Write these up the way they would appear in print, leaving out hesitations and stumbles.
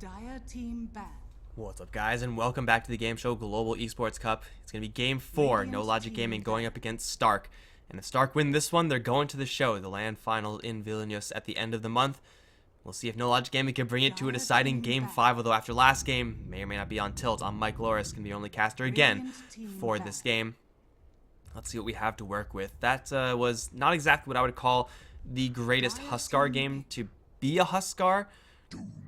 Dire team ban. What's up, guys, and welcome back to the Game Show Global Esports Cup. It's going to be Game 4, No Logic Gaming going up against Stark. And if Stark win this one, they're going to the show, the LAN final in Vilnius at the end of the month. We'll see if No Logic Gaming can bring it to a deciding Game 5, although after last game, may or may not be on tilt. I'm Mikelorus, going to be the only caster again for this game. Let's see what we have to work with. That was not exactly what I would call the greatest Huskar game to be a Huskar.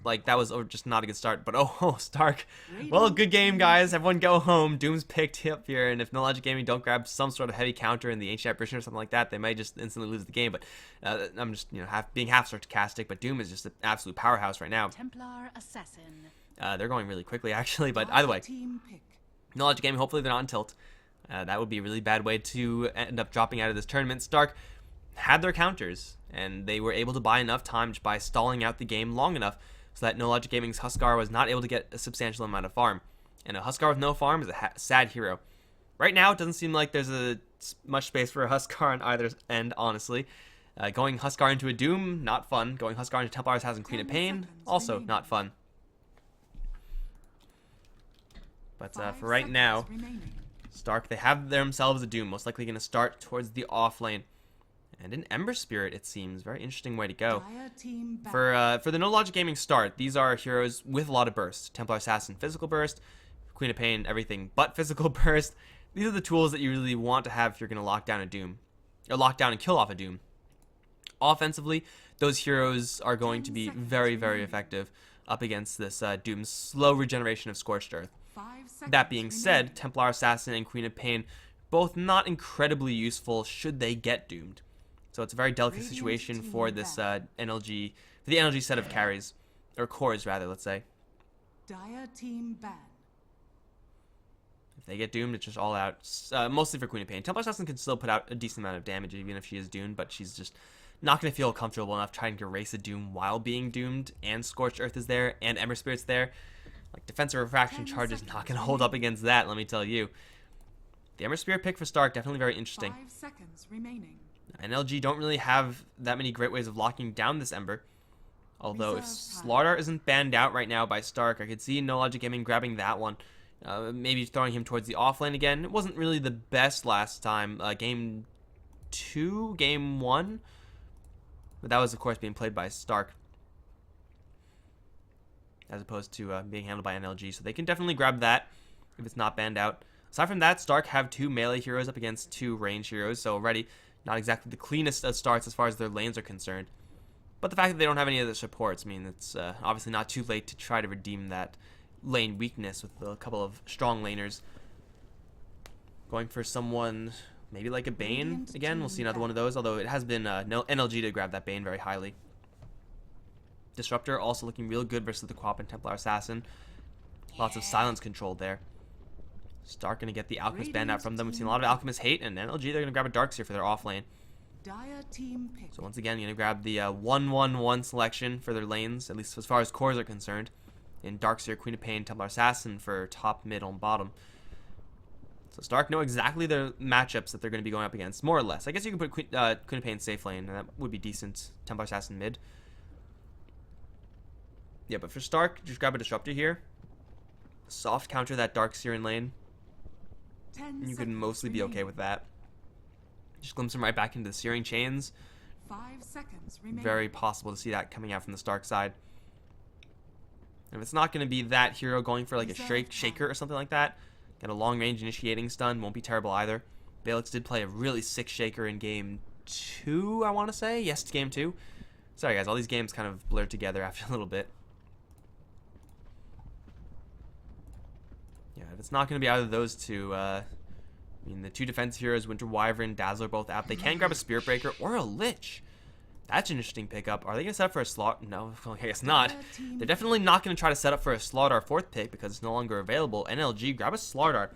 Like, that was just not a good start. But oh, Stark. Well, good game, guys. Everyone go home. Doom's picked up here, and if No Logic Gaming don't grab some sort of heavy counter in the ancient apparition or something like that, they might just instantly lose the game. But I'm just, being half sarcastic. But Doom is just an absolute powerhouse right now. Templar assassin. They're going really quickly, actually. But either way, No Logic Gaming. Hopefully they're not on tilt. That would be a really bad way to end up dropping out of this tournament. Stark had their counters, and they were able to buy enough time just by stalling out the game long enough so that No Logic Gaming's Huskar was not able to get a substantial amount of farm. And a Huskar with no farm is a sad hero. Right now, it doesn't seem like there's much space for a Huskar on either end, honestly. Going Huskar into a Doom, not fun. Going Huskar into Templar Assassin Queen of Pain, also not fun. But for right now, Stark, they have themselves a Doom, most likely going to start towards the off lane. And an Ember Spirit, it seems. Very interesting way to go. For the No Logic Gaming start, these are heroes with a lot of burst. Templar Assassin, physical burst. Queen of Pain, everything but physical burst. These are the tools that you really want to have if you're going to lock down a Doom. Or lock down and kill off a Doom. Offensively, those heroes are going to be very, very effective up against this Doom's slow regeneration of Scorched Earth. That being said, Templar Assassin and Queen of Pain, both not incredibly useful should they get doomed. So it's a very delicate situation for this NLG, for the NLG set of carries, or cores rather, let's say. Dire team ban. If they get doomed, it's just all out, mostly for Queen of Pain. Templar Assassin can still put out a decent amount of damage even if she is doomed, but she's just not going to feel comfortable enough trying to erase a Doom while being doomed, and Scorched Earth is there, and Ember Spirit's there. Like, defensive refraction charge is not going to hold up against that, let me tell you. The Ember Spirit pick for Stark, definitely very interesting. 5 seconds remaining. NLG don't really have that many great ways of locking down this Ember. Although if Slardar isn't banned out right now by Stark, I could see No Logic Gaming grabbing that one. Maybe throwing him towards the offlane again. It wasn't really the best last time. Game 2, Game 1. But that was, of course, being played by Stark, as opposed to being handled by NLG. So they can definitely grab that if it's not banned out. Aside from that, Stark have 2 melee heroes up against 2 range heroes. So already not exactly the cleanest of starts as far as their lanes are concerned. But the fact that they don't have any other supports mean it's obviously not too late to try to redeem that lane weakness with a couple of strong laners. Going for someone maybe like a Bane again. We'll see another one of those, although it has been NLG to grab that Bane very highly. Disruptor also looking real good versus the Quap and Templar Assassin. Lots of silence control there. Stark going to get the Alchemist banned out from them. We've seen a lot of Alchemist hate, and NLG, they're going to grab a Darkseer for their off lane. So once again, you're going to grab the 1-1-1 selection for their lanes, at least as far as cores are concerned. In Darkseer, Queen of Pain, Templar Assassin for top, mid, and bottom. So Stark know exactly the matchups that they're going to be going up against, more or less. I guess you can put Queen of Pain safe lane, and that would be decent. Templar Assassin mid. Yeah, but for Stark, just grab a Disruptor here. Soft counter that Darkseer in lane. And you could mostly be okay with that. Just glimpse him right back into the Searing Chains. 5 seconds remaining. Very possible to see that coming out from the Stark side. And if it's not going to be that hero going for like a Shaker or something like that, get a long range initiating stun, won't be terrible either. Balix did play a really sick Shaker in game 2, I want to say. Yes, it's game 2. Sorry guys, all these games kind of blurred together after a little bit. Yeah, if it's not going to be either of those two, I mean, the 2 defense heroes, Winter Wyvern, Dazzler, both out. They can grab a Spirit Breaker or a Lich. That's an interesting pickup. Are they going to set up for a slot? No, I guess not. They're definitely not going to try to set up for a Slardar 4th pick because it's no longer available. NLG, grab a Slardar.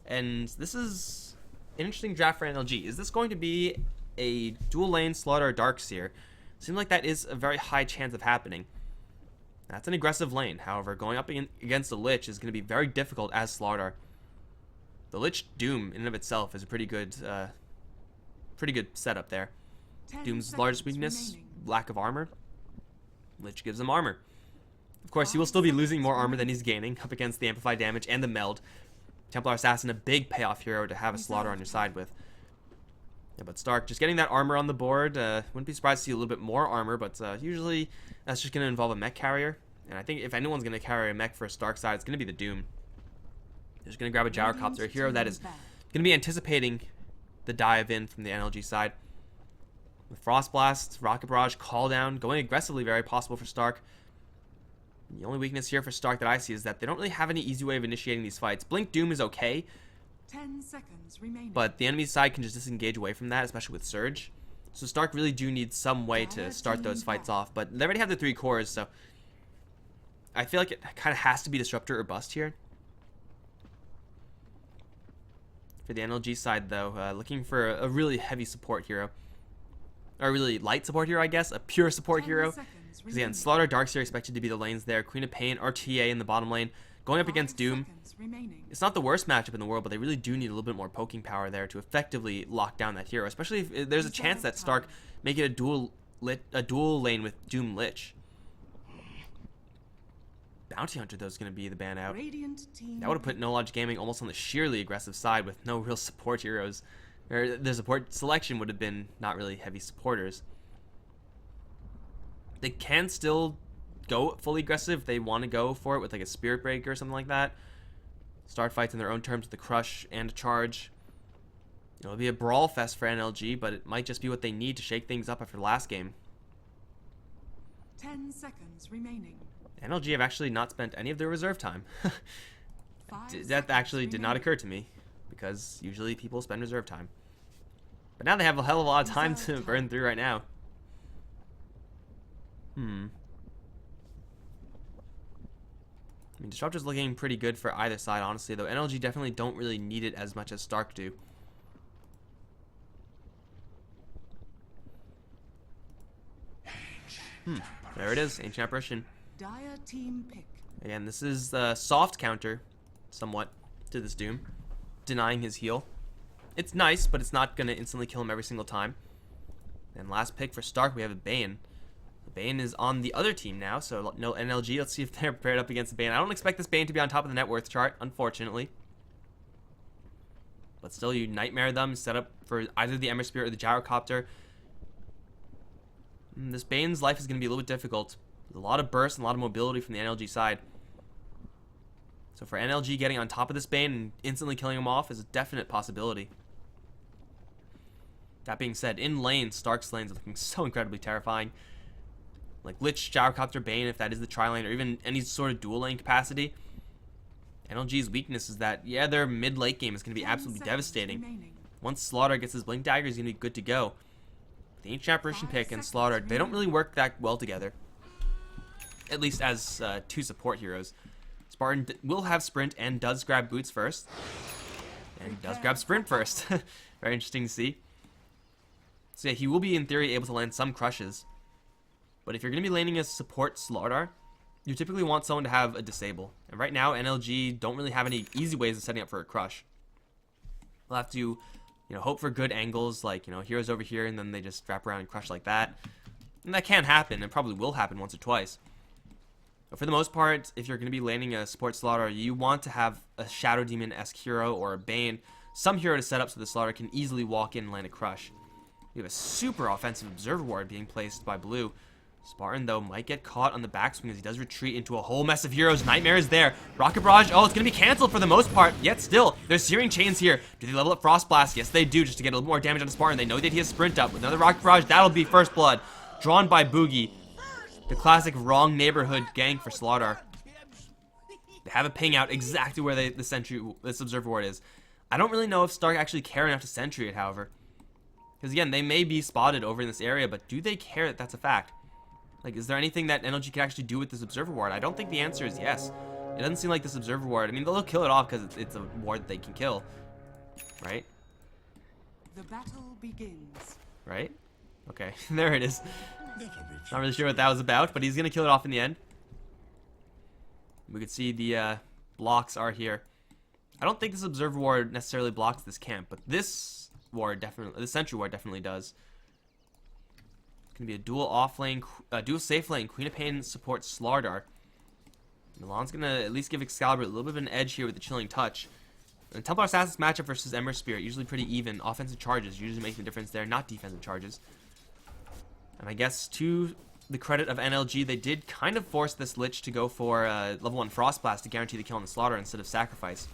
And this is an interesting draft for NLG. Is this going to be a dual lane Slardar Darkseer? Seems like that is a very high chance of happening. That's an aggressive lane. However, going up against the Lich is going to be very difficult as Slardar. The Lich Doom in and of itself is a pretty good setup there. Doom's largest weakness, lack of armor. Lich gives him armor. Of course, he will still be losing more armor than he's gaining up against the amplified damage and the meld. Templar Assassin, a big payoff hero to have a Slaughter on your side with. Yeah, but Stark, just getting that armor on the board, wouldn't be surprised to see a little bit more armor, but usually that's just going to involve a mech carrier. And I think if anyone's going to carry a mech for a Stark side, it's going to be the Doom. They're just going to grab a Gyrocopter, a hero that is going to be anticipating the dive in from the NLG side. With Frost Blast, Rocket Barrage, Call Down, going aggressively, very possible for Stark. The only weakness here for Stark that I see is that they don't really have any easy way of initiating these fights. Blink Doom is okay, 10 seconds remaining. but the enemy side can just disengage away from that, especially with Surge. So Stark really do need some way to start those fights off, but they already have the 3 cores, so I feel like it kind of has to be Disruptor or Bust here. For the NLG side, though, looking for a really heavy support hero. Or a really light support hero, I guess. A pure support hero. Because again, Slaughter, Darkseer expected to be the lanes there. Queen of Pain, RTA in the bottom lane. Going up against Doom. It's not the worst matchup in the world, but they really do need a little bit more poking power there to effectively lock down that hero. Especially if there's a chance that Stark make it a dual lane with Doom Lich. Bounty Hunter, though, is going to be the ban out. That would have put No Logic Gaming almost on the sheerly aggressive side with no real support heroes. Or the support selection would have been not really heavy supporters. They can still go fully aggressive if they want to go for it with like a Spirit Breaker or something like that. Start fights in their own terms with a Crush and a Charge. It'll be a brawl fest for NLG, but it might just be what they need to shake things up after the last game. 10 seconds remaining. NLG have actually not spent any of their reserve time. That actually did not occur to me, because usually people spend reserve time. But now they have a hell of a lot of time to burn through right now. I mean, Disruptor's looking pretty good for either side, honestly, though NLG definitely don't really need it as much as Stark do. There it is, Ancient Apparition. Dire team pick. Again, this is the soft counter, somewhat, to this Doom, denying his heal. It's nice, but it's not going to instantly kill him every single time. And last pick for Stark, we have a Bane. The Bane is on the other team now, so no NLG. Let's see if they're paired up against the Bane. I don't expect this Bane to be on top of the net worth chart, unfortunately. But still, you nightmare them, set up for either the Ember Spirit or the Gyrocopter. This Bane's life is going to be a little bit difficult. There's a lot of burst and a lot of mobility from the NLG side. So for NLG, getting on top of this Bane and instantly killing him off is a definite possibility. That being said, in lane, Stark's lanes are looking so incredibly terrifying. Like Lich, Gyrocopter, Bane, if that is the tri-lane, or even any sort of dual lane capacity. NLG's weakness is that, yeah, their mid-late game is going to be absolutely devastating. Once Slaughter gets his Blink Dagger, he's going to be good to go. The Ancient Apparition pick and Slaughter, they don't really work that well together. At least as 2 support heroes. Spartan will have Sprint and does grab Boots first. And he does grab Sprint first. Very interesting to see. So yeah, he will be, in theory, able to land some crushes. But if you're going to be landing a support Slaughter, you typically want someone to have a disable. And right now, NLG don't really have any easy ways of setting up for a crush. We'll have to, hope for good angles, like, heroes over here, and then they just wrap around and crush like that. And that can happen, and probably will happen once or twice. But for the most part, if you're going to be landing a support Slaughter, you want to have a Shadow Demon-esque hero or a Bane, some hero to set up so the Slaughter can easily walk in and land a crush. We have a super offensive Observer Ward being placed by Blue. Spartan, though, might get caught on the backswing as he does retreat into a whole mess of heroes. Nightmare is there. Rocket Barrage, oh, it's going to be canceled for the most part. Yet still, there's Searing Chains here. Do they level up Frost Blast? Yes, they do, just to get a little more damage on Spartan. They know that he has Sprint up. With another Rocket Barrage, that'll be first blood. Drawn by Boogie. The classic wrong neighborhood gang for Slaughter. They have a ping out exactly where this Observer Ward is. I don't really know if Stark actually care enough to sentry it, however. Because again, they may be spotted over in this area, but do they care that that's a fact? Like, is there anything that NLG can actually do with this Observer Ward? I don't think the answer is yes. It doesn't seem like this Observer Ward. I mean, they'll kill it off because it's a ward that they can kill. Right? The battle begins. Right? Okay, there it is. Not really sure what that was about, but he's going to kill it off in the end. We can see the blocks are here. I don't think this Observer Ward necessarily blocks this camp, but this ward definitely, the Sentry Ward definitely does. It's going to be a dual off lane, dual safe lane, Queen of Pain support Slardar. Milan's going to at least give Excalibur a little bit of an edge here with the Chilling Touch. And Templar Assassin's matchup versus Ember Spirit, usually pretty even. Offensive charges usually make the difference there, not defensive charges. And I guess to the credit of NLG, they did kind of force this Lich to go for level 1 Frost Blast to guarantee the kill on the Slaughter instead of Sacrifice.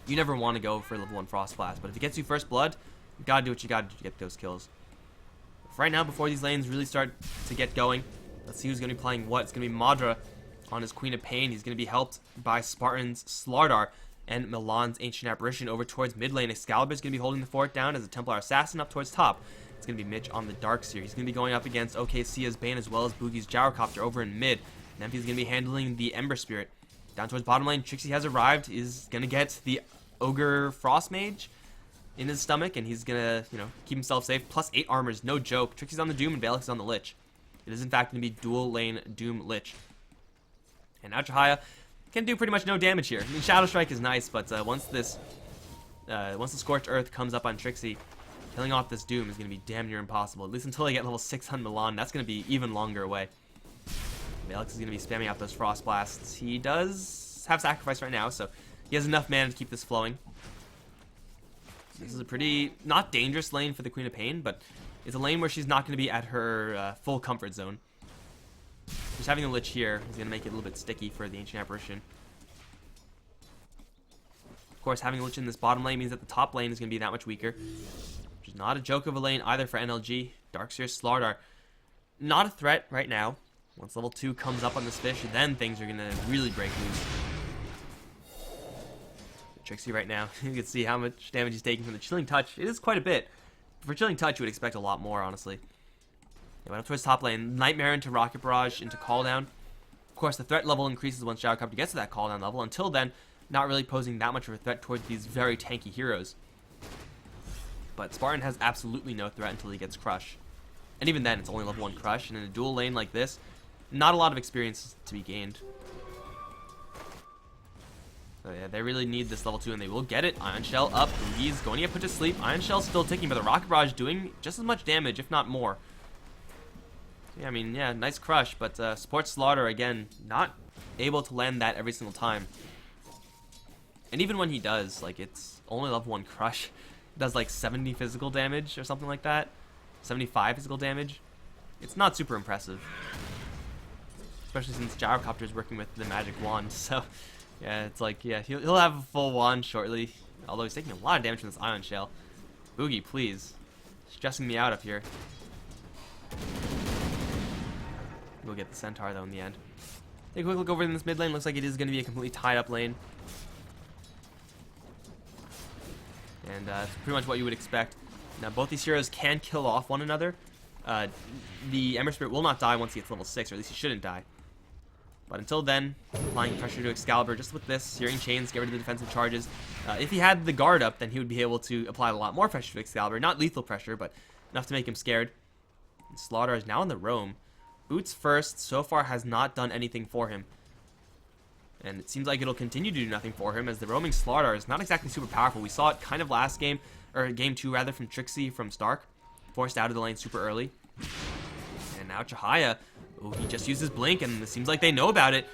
You never want to go for level 1 Frost Blast, but if it gets you first blood, you gotta do what you gotta do to get those kills. For right now, before these lanes really start to get going, let's see who's going to be playing what. It's going to be Madra on his Queen of Pain. He's going to be helped by Spartan's Slardar and Milan's Ancient Apparition over towards mid lane. Excalibur's going to be holding the fort down as a Templar Assassin up towards top. It's going to be Mitch on the Darkseer. He's going to be going up against OKC's Bane as well as Boogie's Gyrocopter over in mid. Nemphy's going to be handling the Ember Spirit. Down towards bottom lane, Trixie has arrived. Is going to get the Ogre Frost Mage in his stomach, and he's going to, keep himself safe. Plus 8 armors, no joke. Trixie's on the Doom and Valix is on the Lich. It is, in fact, going to be dual lane Doom Lich. And now Chahaya can do pretty much no damage here. I mean, Shadow Strike is nice, but once the Scorched Earth comes up on Trixie, killing off this Doom is going to be damn near impossible. At least until they get level 6 on Milan. That's going to be even longer away. Valix is going to be spamming out those Frost Blasts. He does have Sacrifice right now, so he has enough mana to keep this flowing. This is a pretty, not dangerous lane for the Queen of Pain, but it's a lane where she's not going to be at her full comfort zone. Just having the Lich here is going to make it a little bit sticky for the Ancient Apparition. Of course, having a Lich in this bottom lane means that the top lane is going to be that much weaker. Which is not a joke of a lane either for NLG. Darkseer Slardar, not a threat right now. Once level 2 comes up on this fish, then things are going to really break loose. Trixie right now, you can see how much damage he's taking from the Chilling Touch. It is quite a bit. For Chilling Touch, you would expect a lot more, honestly. Yeah, but up towards top lane, Nightmare into Rocket Barrage into Call Down. Of course, the threat level increases once Gyrocopter gets to that Call Down level. Until then, not really posing that much of a threat towards these very tanky heroes. But Spartan has absolutely no threat until he gets Crush. And even then, it's only level 1 Crush. And in a dual lane like this, not a lot of experience to be gained. So yeah, they really need this level 2, and they will get it. Ion Shell up. Boogie's going to get put to sleep. Ion Shell's still ticking, but the Rocket Barrage doing just as much damage, if not more. Yeah, I mean, yeah, nice Crush, but Support Slaughter, again, not able to land that every single time. And even when he does, like, it's only level 1 Crush. It does, like, 70 physical damage or something like that. 75 physical damage. It's not super impressive. Especially since Gyrocopter is working with the Magic Wand, so... Yeah, it's like, yeah, he'll have a full wand shortly. Although he's taking a lot of damage from this Ion Shell. Boogie, please. Stressing me out up here. We'll get the Centaur, though, in the end. Take a quick look over in this mid lane. Looks like it is going to be a completely tied-up lane. And it's pretty much what you would expect. Now, both these heroes can kill off one another. The Ember Spirit will not die once he gets level 6, or at least he shouldn't die. But until then, applying pressure to Excalibur just with this, Searing Chains, get rid of the defensive charges. If he had the guard up, then he would be able to apply a lot more pressure to Excalibur. Not lethal pressure, but enough to make him scared. And Slaughter is now on the roam. Boots first, so far, has not done anything for him. And it seems like it'll continue to do nothing for him, as the roaming Slaughter is not exactly super powerful. We saw it kind of last game, or game 2 rather, from Trixie from Stark. Forced out of the lane super early. And now Chahaya. Oh, he just uses Blink, and it seems like they know about it.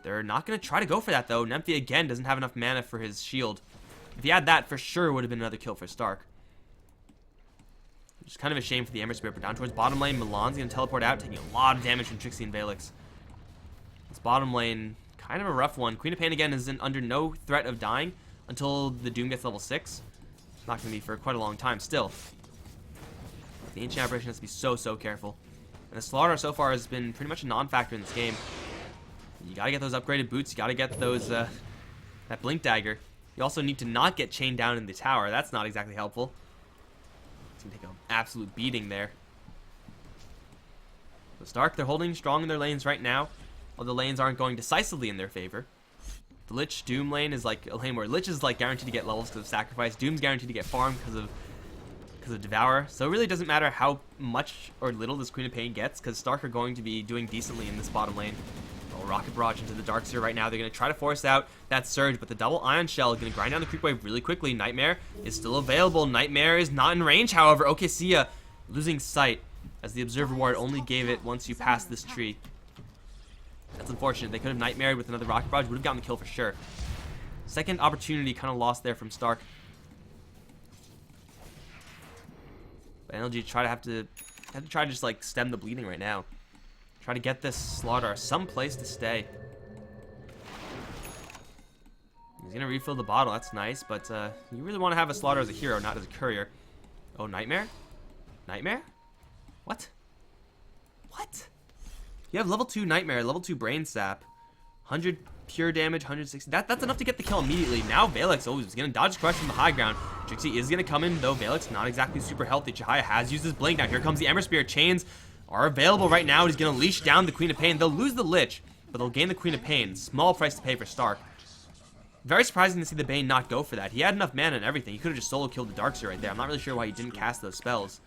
They're not going to try to go for that, though. Nemphy, again, doesn't have enough mana for his shield. If he had that, for sure would have been another kill for Stark. Which is kind of a shame for the Ember Spirit, but down towards bottom lane, Milan's going to teleport out, taking a lot of damage from Trixie and Valix. This bottom lane, kind of a rough one. Queen of Pain, again, is under no threat of dying until the Doom gets level 6. It's not going to be for quite a long time still. The Ancient Apparition has to be so careful. And the Slaughter so far has been pretty much a non-factor in this game. You gotta get those upgraded boots. You gotta get those, that Blink Dagger. You also need to not get chained down in the tower. That's not exactly helpful. It's gonna take an absolute beating there. So Stark, they're holding strong in their lanes right now. Although lanes aren't going decisively in their favor. The Lich Doom lane is like a lane where Lich is like guaranteed to get levels because of Sacrifice. Doom's guaranteed to get farm because of Devour. So it really doesn't matter how much or little this Queen of Pain gets, because Stark are going to be doing decently in this bottom lane. Oh, Rocket Barrage into the Darkseer right now. They're going to try to force out that Surge, but the double Ion Shell is going to grind down the creep wave really quickly. Nightmare is still available. Nightmare is not in range, however. OKC losing sight, as the Observer Ward only gave it once you pass this tree. That's unfortunate. They could have Nightmared with another Rocket Barrage. Would have gotten the kill for sure. Second opportunity kind of lost there from Stark. But NLG have to try to just like stem the bleeding right now. Try to get this Slaughter someplace to stay. He's gonna refill the bottle. That's nice, but you really want to have a Slaughter as a hero, not as a courier. Oh, Nightmare? Nightmare? What? What? You have level 2 Nightmare, level 2 Brain Sap, 100 pure damage, 160. That's enough to get the kill immediately. Now Valix, oh, he's gonna dodge crush from the high ground. Trixie is gonna come in, though Valix not exactly super healthy. Chihaya has used his blink. Now here comes the Ember Spear. Chains are available right now. He's gonna leash down the Queen of Pain. They'll lose the Lich, but they'll gain the Queen of Pain. Small price to pay for Stark. Very surprising to see the Bane not go for that. He had enough mana and everything. He could have just solo killed the Darkseer right there. I'm not really sure why he didn't cast those spells.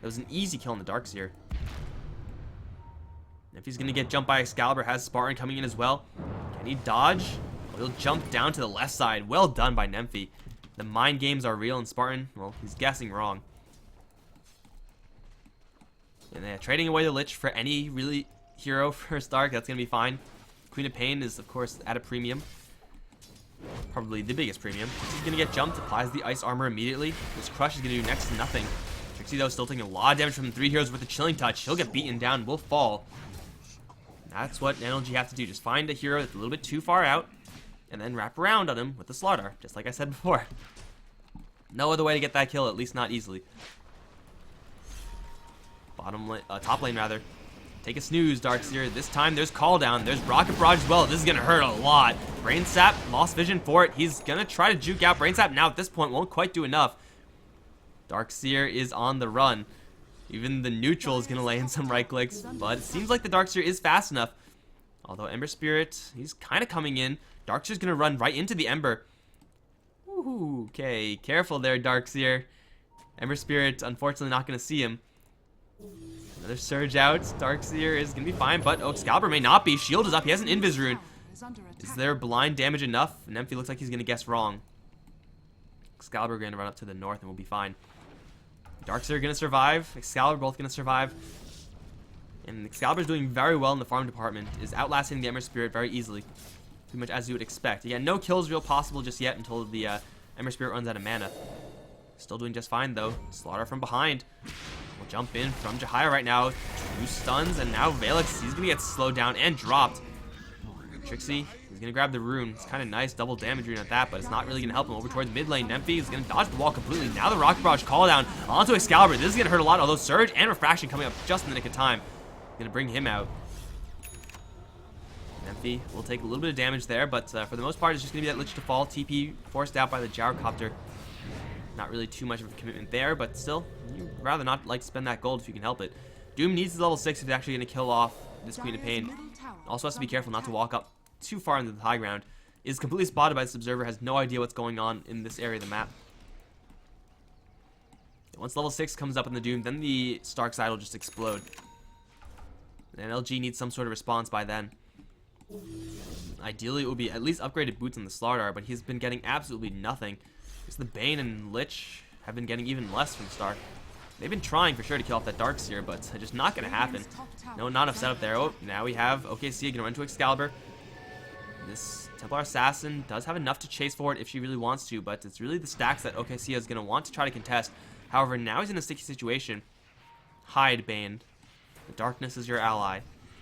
It was an easy kill on the Darkseer. If he's going to get jumped by Excalibur, has Spartan coming in as well. Can he dodge? Oh, he'll jump down to the left side. Well done by Nemphy. The mind games are real, and Spartan, well, he's guessing wrong. And they're trading away the Lich for any really hero for Stark. That's going to be fine. Queen of Pain is, of course, at a premium. Probably the biggest premium. He's going to get jumped, applies the ice armor immediately. This crush is going to do next to nothing. Trixie, though, still taking a lot of damage from 3 heroes with a Chilling Touch. He'll get beaten down, will fall. That's what NLG have to do. Just find a hero that's a little bit too far out, and then wrap around on him with the Slaughter, just like I said before. No other way to get that kill, at least not easily. Top lane, rather. Take a snooze, Darkseer. This time there's Call Down. There's Rocket Barrage as well. This is going to hurt a lot. Brain Sap, lost vision for it. He's going to try to juke out. Brain Sap now at this point won't quite do enough. Darkseer is on the run. Even the neutral is going to lay in some right clicks, but it seems like the Darkseer is fast enough. Although Ember Spirit, he's kind of coming in. Darkseer's going to run right into the Ember. Ooh, okay, careful there, Darkseer. Ember Spirit, unfortunately, not going to see him. Another surge out. Darkseer is going to be fine, but Excalibur may not be. Shield is up. He has an Invis Rune. Is there blind damage enough? Nemphy looks like he's going to guess wrong. Excalibur going to run up to the north and we'll be fine. Darkseer going to survive. Excalibur both going to survive. And Excalibur's doing very well in the farm department. Is outlasting the Ember Spirit very easily. Pretty much as you would expect. Again, no kills real possible just yet until the Ember Spirit runs out of mana. Still doing just fine though. Slaughter from behind. We'll jump in from Chihaya right now. 2 stuns, and now Valix, he's going to get slowed down and dropped. Trixie, he's going to grab the rune. It's kind of nice, double damage rune at that, but it's not really going to help him. Over towards mid lane, Nemphy is going to dodge the wall completely. Now the Rocket Barrage call down onto Excalibur. This is going to hurt a lot, although Surge and Refraction coming up just in the nick of time. Going to bring him out. Nemphy will take a little bit of damage there, but for the most part, it's just going to be that Lich to fall. TP forced out by the Gyrocopter. Not really too much of a commitment there, but still, you'd rather not like to spend that gold if you can help it. Doom needs his level 6 if he's actually going to kill off this Queen of Pain. Also has to be careful not to walk up too far into the high ground. Is completely spotted by this observer, has no idea what's going on in this area of the map. Once level 6 comes up in the Doom, then the Stark side will just explode. And LG needs some sort of response by then. Ideally, it would be at least upgraded boots on the Slaughter, but he's been getting absolutely nothing. The Bane and Lich have been getting even less from Stark. They've been trying for sure to kill off that Darkseer, but it's just not going to happen. No, not enough setup there. Oh, now we have OKC going to run to Excalibur. This Templar Assassin does have enough to chase forward if she really wants to, but it's really the stacks that OKC is going to want to try to contest. However, now he's in a sticky situation. Hide, Bane. The darkness is your ally.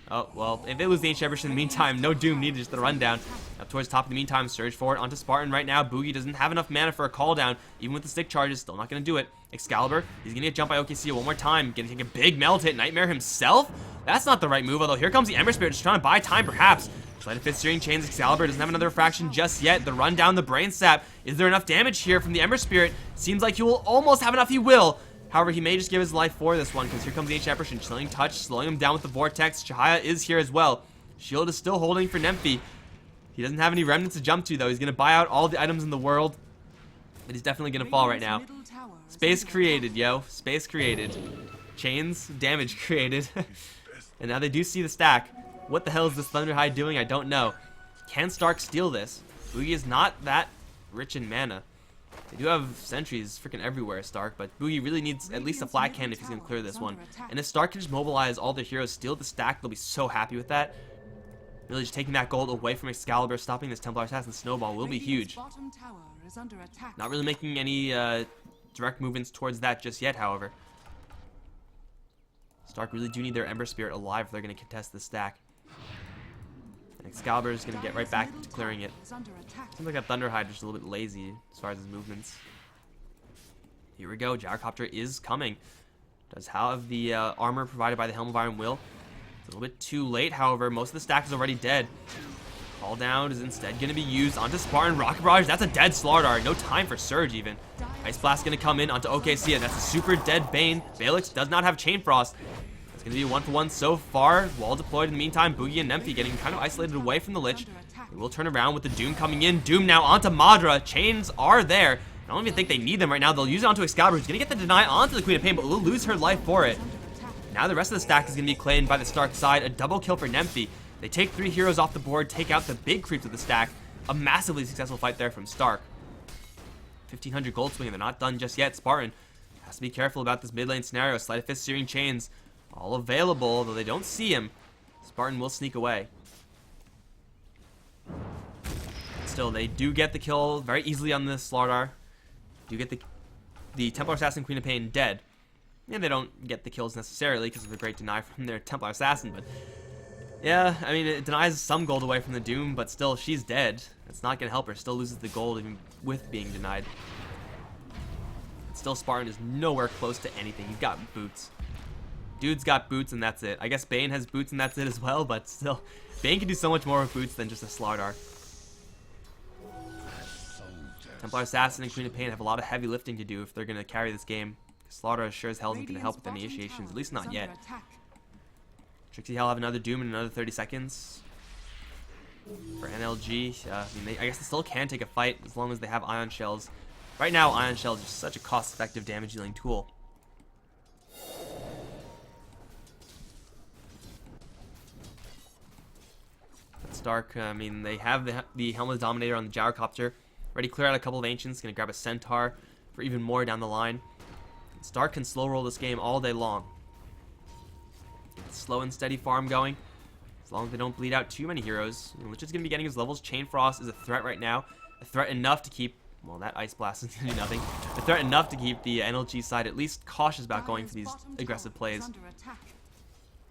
Oh, well, if it was the Ancient Evolution in the meantime, no Doom needed, just the rundown. Up towards the top in the meantime, surge forward onto Spartan right now. Boogie doesn't have enough mana for a call down, even with the stick charges, still not going to do it. Excalibur, he's going to get jumped by OKC one more time. Going to take a big melt hit. Nightmare himself? That's not the right move, although here comes the Ember Spirit, just trying to buy time perhaps. Sleight of Fist Searing Chains. Excalibur doesn't have another refraction just yet. The run down, the Brain Sap. Is there enough damage here from the Ember Spirit? Seems like he will almost have enough. He will. However, he may just give his life for this one, because here comes the Ancient Apparition. Chilling Touch, slowing him down with the Vortex. Chihaya is here as well. Shield is still holding for Nemphy. He doesn't have any remnants to jump to, though. He's going to buy out all the items in the world. But he's definitely going to fall right now. Space created, yo. Space created. Chains, damage created. And now they do see the stack. What the hell is this Thunderhide doing? I don't know. Can Stark steal this? Boogie is not that rich in mana. They do have sentries freaking everywhere, Stark, but Boogie really needs at least a flat cannon if he's going to clear this one. And if Stark can just mobilize all their heroes, steal the stack, they'll be so happy with that. Really just taking that gold away from Excalibur, stopping this Templar Assassin snowball will be huge. Bottom tower is under attack. Not really making any direct movements towards that just yet, however. Stark really do need their Ember Spirit alive if they're going to contest the stack. And Excalibur is going to get right back to clearing it. Seems like that Thunderhide is just a little bit lazy as far as his movements. Here we go. Gyrocopter is coming. Does have the armor provided by the Helm of Iron Will. It's a little bit too late, however. Most of the stack is already dead. Call down is instead going to be used onto Spartan. Rocket Barrage, that's a dead Slardar. No time for Surge even. Ice Blast going to come in onto OKC, and that's a super dead Bane. Balix does not have Chain Frost. It's going to be a 1-for-1 so far. Wall deployed in the meantime. Boogie and Nemphy getting kind of isolated away from the Lich. They will turn around with the Doom coming in. Doom now onto Madra. Chains are there. I don't even think they need them right now. They'll use it onto Excalibur, who's going to get the deny onto the Queen of Pain, but will lose her life for it. Now the rest of the stack is going to be claimed by the Stark side. A double kill for Nemphy. They take 3 heroes off the board, take out the big creeps of the stack. A massively successful fight there from Stark. 1,500 gold swing, and they're not done just yet. Spartan has to be careful about this mid lane scenario. Sleight of Fist, Searing Chains, all available, though they don't see him. Spartan will sneak away. Still, they do get the kill very easily on this Slardar. Do get the Templar Assassin Queen of Pain dead. And they don't get the kills necessarily because of a great deny from their Templar Assassin, but yeah, I mean, it denies some gold away from the Doom, but still, she's dead. It's not going to help her. Still loses the gold even with being denied. Still, Spartan is nowhere close to anything. He's got boots. Dude's got boots, and that's it. I guess Bane has boots, and that's it as well, but still, Bane can do so much more with boots than just a Slardar. Templar Assassin and Queen of Pain have a lot of heavy lifting to do if they're going to carry this game. Slardar sure as hell isn't going to help with any initiations, at least not yet. Trixie Hell have another Doom in another 30 seconds. For NLG, I mean, I guess they still can take a fight as long as they have Ion Shells. Right now, Ion Shell is just such a cost-effective damage-dealing tool. But Stark, I mean, they have the Helm of the Dominator on the Gyrocopter. Already clear out a couple of Ancients, going to grab a Centaur for even more down the line. Stark can slow roll this game all day long. Slow and steady farm going, as long as they don't bleed out too many heroes. Lich is going to be getting his levels. Chain Frost is a threat right now. A threat enough to keep, well, that Ice Blast is going to do nothing. A threat enough to keep the NLG side at least cautious about going for these aggressive plays.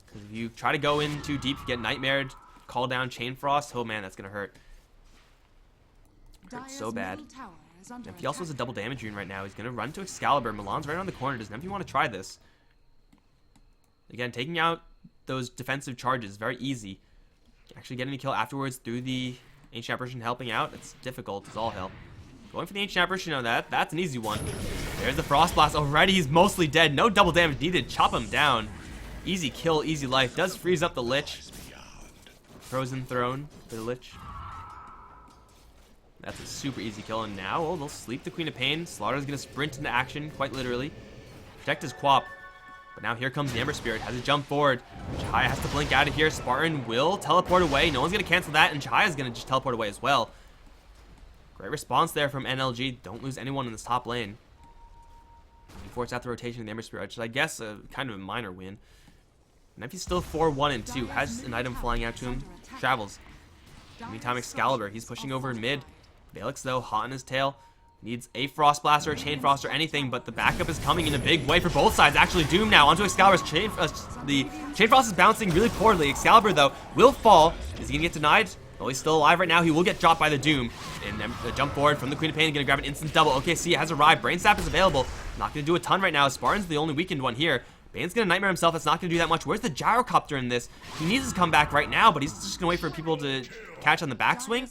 Because if you try to go in too deep, you get Nightmared, call down Chain Frost, oh man, that's going to hurt. Hurts so bad. Nemphy also has a double damage rune right now. He's going to run to Excalibur. Milan's right around the corner. Does Nemphy want to try this? Again, taking out those defensive charges, very easy. Actually getting a kill afterwards through the Ancient Apparition helping out, it's difficult as all hell. Going for the Ancient Apparition on that, that's an easy one. There's the Frost Blast. Already he's mostly dead. No double damage needed. Chop him down. Easy kill, easy life. Does freeze up the Lich. Frozen Throne for the Lich. That's a super easy kill. And now, oh, they'll sleep the Queen of Pain. Slaughter's going to sprint into action, quite literally. Protect his Quap. But now here comes the Ember Spirit. Has to jump forward. Chihaya has to blink out of here. Spartan will teleport away. No one's going to cancel that. And Chihaya's going to just teleport away as well. Great response there from NLG. Don't lose anyone in this top lane. He forced out the rotation of the Ember Spirit, which is, I guess, kind of a minor win. Nemphy's still 4-1 and 2. Has an item flying out to him. Travels. Meantime, Excalibur. He's pushing over in mid. Balix, though, hot on his tail. Needs a Frost Blast or a Chain Frost or anything, but the backup is coming in a big way for both sides. Actually, Doom now onto Excalibur's the Chain Frost is bouncing really poorly. Excalibur, though, will fall. Is he going to get denied? Well, he's still alive right now. He will get dropped by the Doom. And the jump forward from the Queen of Pain, going to grab an instant double. OKC has arrived. Brain Sap is available. Not going to do a ton right now. Spartan's the only weakened one here. Bane's going to Nightmare himself. That's not going to do that much. Where's the Gyrocopter in this? He needs his comeback right now, but he's just going to wait for people to catch on the backswing.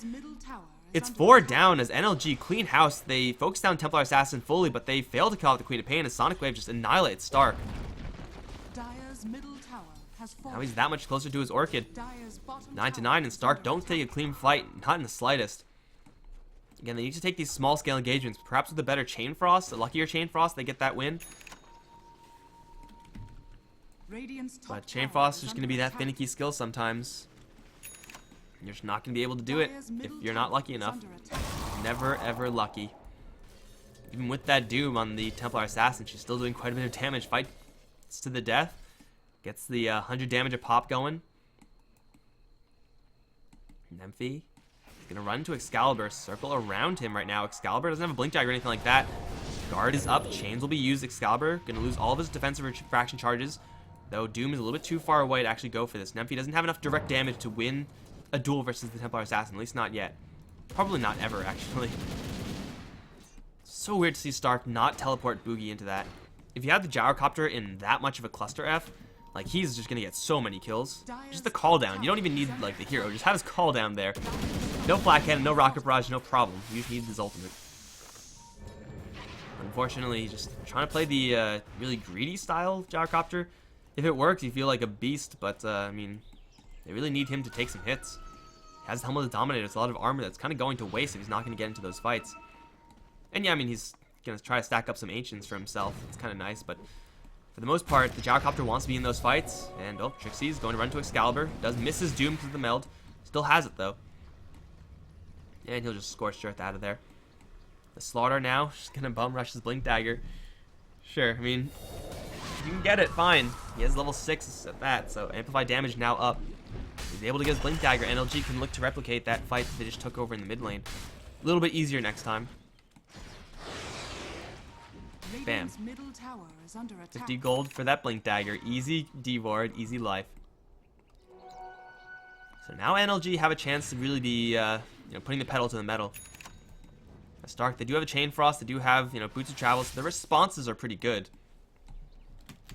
It's 4 down as NLG clean house. They focus down Templar Assassin fully, but they fail to kill out the Queen of Pain as Sonic Wave just annihilates Stark. Now he's that much closer to his Orchid. 9-9, and Stark don't take a clean fight, not in the slightest. Again, they need to take these small scale engagements, perhaps with a better Chain Frost, a luckier Chain Frost, they get that win. But Chain Frost is just going to be that finicky skill sometimes. You're just not going to be able to do it if you're not lucky enough. Never, ever lucky. Even with that Doom on the Templar Assassin, she's still doing quite a bit of damage. Fights to the death. Gets the 100 damage a pop going. Nymphy is going to run to Excalibur, circle around him right now. Excalibur doesn't have a blink dagger or anything like that. Guard is up, chains will be used. Excalibur going to lose all of his defensive fraction charges, though Doom is a little bit too far away to actually go for this. Nymphy doesn't have enough direct damage to win a duel versus the Templar Assassin, at least not yet. Probably not ever, actually. So weird to see Stark not teleport Boogie into that. If you have the Gyrocopter in that much of a cluster F, like, he's just gonna get so many kills. Just the call down. You don't even need, like, the hero. Just have his call down there. No flak cannon, no rocket barrage, no problem. You just need his ultimate. Unfortunately, he's just trying to play the really greedy style Gyrocopter. If it works, you feel like a beast, but, I mean, they really need him to take some hits. He has the Helmet of the Dominator. It's a lot of armor that's kind of going to waste if he's not going to get into those fights. And yeah, I mean, he's going to try to stack up some Ancients for himself. It's kind of nice, but for the most part, the Gyrocopter wants to be in those fights. And, oh, Trixie's going to run to Excalibur. Does miss his Doom because of the meld. Still has it, though. And he'll just Scorched Earth out of there. The Slaughter now, just going to bum rush his Blink Dagger. Sure, I mean, you can get it, fine. He has level 6 at that, so amplified damage now up. He's able to get his Blink Dagger. NLG can look to replicate that fight that they just took over in the mid lane. A little bit easier next time. Bam. 50 gold for that Blink Dagger. Easy D-ward, easy life. So now NLG have a chance to really be putting the pedal to the metal. Stark, they do have a Chain Frost, they do have, Boots of Travel, so the responses are pretty good.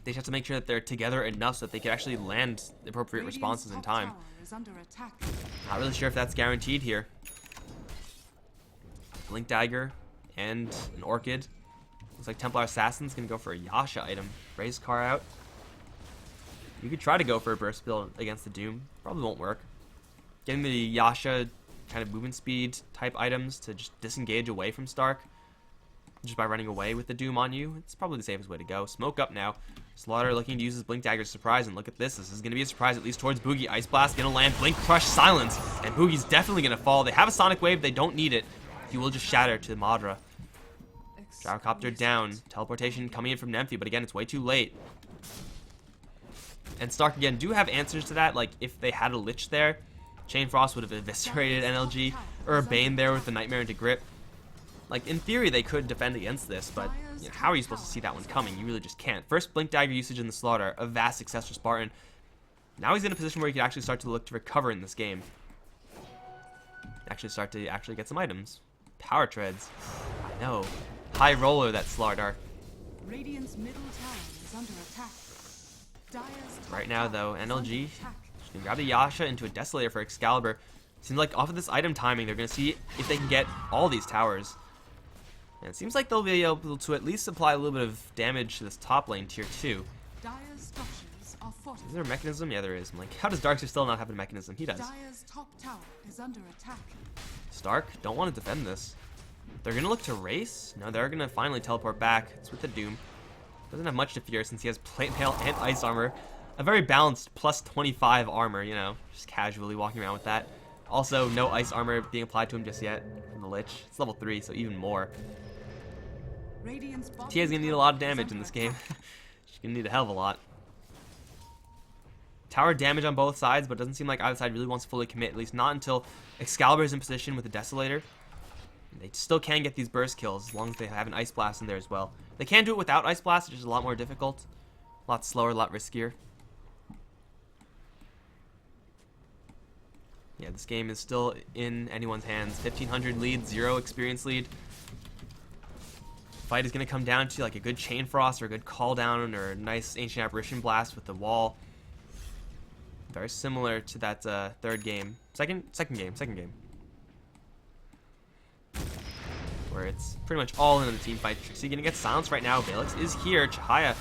They just have to make sure that they're together enough so that they can actually land the appropriate responses in time. Not really sure if that's guaranteed here. Blink Dagger and an Orchid. Looks like Templar Assassin's gonna go for a Yasha item. Raise Car out. You could try to go for a burst build against the Doom. Probably won't work. Getting the Yasha kind of movement speed type items to just disengage away from Stark just by running away with the Doom on you, it's probably the safest way to go. Smoke up now. Slaughter looking to use his Blink Dagger to surprise, and look at this. This is going to be a surprise, at least towards Boogie. Ice Blast going to land. Blink Crush, Silence, and Boogie's definitely going to fall. They have a Sonic Wave. They don't need it. He will just shatter to Madra. Gyrocopter down. Teleportation coming in from Nymphy, but again, it's way too late. And Stark, again, do have answers to that. Like, if they had a Lich there, Chain Frost would have eviscerated NLG, or a Bane there with the Nightmare into Grip. Like, in theory, they could defend against this, but how are you supposed to see that one coming? You really just can't. First Blink Dagger usage in the Slaughter, a vast success for Spartan. Now he's in a position where he can actually start to look to recover in this game. Actually start to get some items. Power Treads. I know. High roller, that Slaughter. Radiant's middle tower is under attack. Right now, though, NLG can grab the Yasha into a Desolator for Excalibur. Seems like off of this item timing, they're going to see if they can get all these towers. And it seems like they'll be able to at least apply a little bit of damage to this top lane, tier 2. Is there a mechanism? Yeah, there is. I'm like, how does Darkseer still not have a mechanism? He does. Top tower is under attack. Stark, don't want to defend this. They're going to look to race. No, they're going to finally teleport back. It's with the Doom. Doesn't have much to fear since he has Plate Mail and Ice Armor. A very balanced plus 25 armor, just casually walking around with that. Also, no Ice Armor being applied to him just yet from the Lich. It's level 3, so even more. TA's going to need a lot of damage in this game. She's going to need a hell of a lot. Tower damage on both sides, but it doesn't seem like either side really wants to fully commit, at least not until Excalibur is in position with the Desolator. They still can get these burst kills as long as they have an Ice Blast in there as well. They can do it without Ice Blast, which is a lot more difficult. A lot slower, a lot riskier. Yeah, this game is still in anyone's hands. 1500 lead, 0 experience lead. Fight is going to come down to like a good Chain Frost or a good Call Down or a nice Ancient Apparition Blast with the wall. Very similar to that third game. Second game. Where it's pretty much all in the team fight. Trixie gonna get silenced right now. Valix is here. Chihaya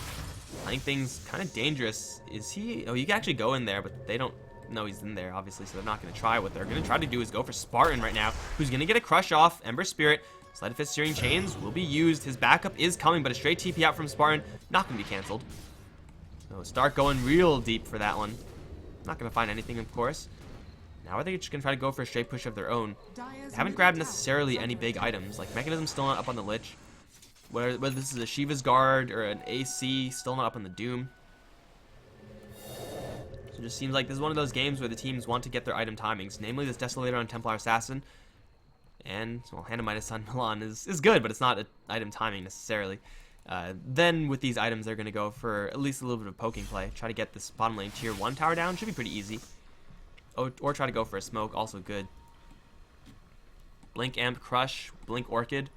playing things kind of dangerous. Is he? Oh, you can actually go in there, but they don't know he's in there, obviously, so they're not gonna try. What they're gonna try to do is go for Spartan right now, who's gonna get a crush off. Ember Spirit. Sleight of Fist Searing Chains will be used. His backup is coming, but a straight TP out from Spartan, not gonna be canceled. So Stark going real deep for that one. Not gonna find anything, of course. Now are they just going to try to go for a straight push of their own? They haven't grabbed necessarily any big items. Like, Mechanism's still not up on the Lich. Whether this is a Shiva's Guard or an AC, still not up on the Doom. So It just seems like this is one of those games where the teams want to get their item timings, namely this Desolator on Templar Assassin. And, well, Hand of Midas on Milan is good, but it's not an item timing necessarily. Then with these items, they're going to go for at least a little bit of poking play. Try to get this bottom lane tier 1 tower down. Should be pretty easy. Or try to go for a smoke. Also good. Blink Amp Crush. Blink Orchid.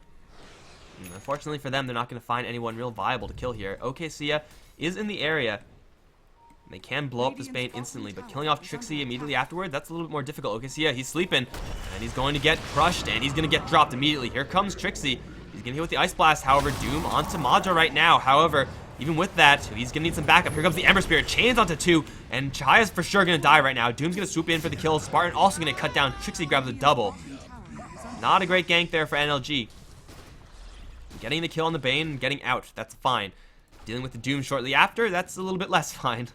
And unfortunately for them, they're not going to find anyone real viable to kill here. Sia is in the area. They can blow up this Bane instantly, but killing off Trixie immediately afterward, that's a little bit more difficult. Sia, he's sleeping, and he's going to get crushed, and he's going to get dropped immediately. Here comes Trixie. He's going to hit with the Ice Blast, however, Doom onto Madra right now. However, even with that, he's going to need some backup. Here comes the Ember Spirit, chains onto 2, and Chaya's for sure going to die right now. Doom's going to swoop in for the kill. Spartan also going to cut down. Trixie grabs a double. Not a great gank there for NLG. Getting the kill on the Bane and getting out, that's fine. Dealing with the Doom shortly after, that's a little bit less fine.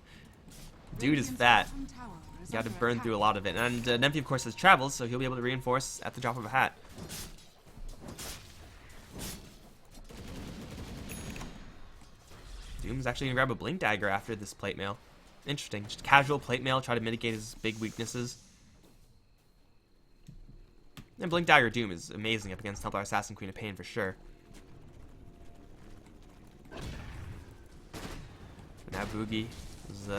Dude is fat. You got to burn through a lot of it. And Nemphy, of course, has travels, so he'll be able to reinforce at the drop of a hat. Doom's actually going to grab a Blink Dagger after this plate mail. Interesting. Just casual plate mail, try to mitigate his big weaknesses. And Blink Dagger Doom is amazing up against Templar Assassin Queen of Pain for sure. Now Boogie is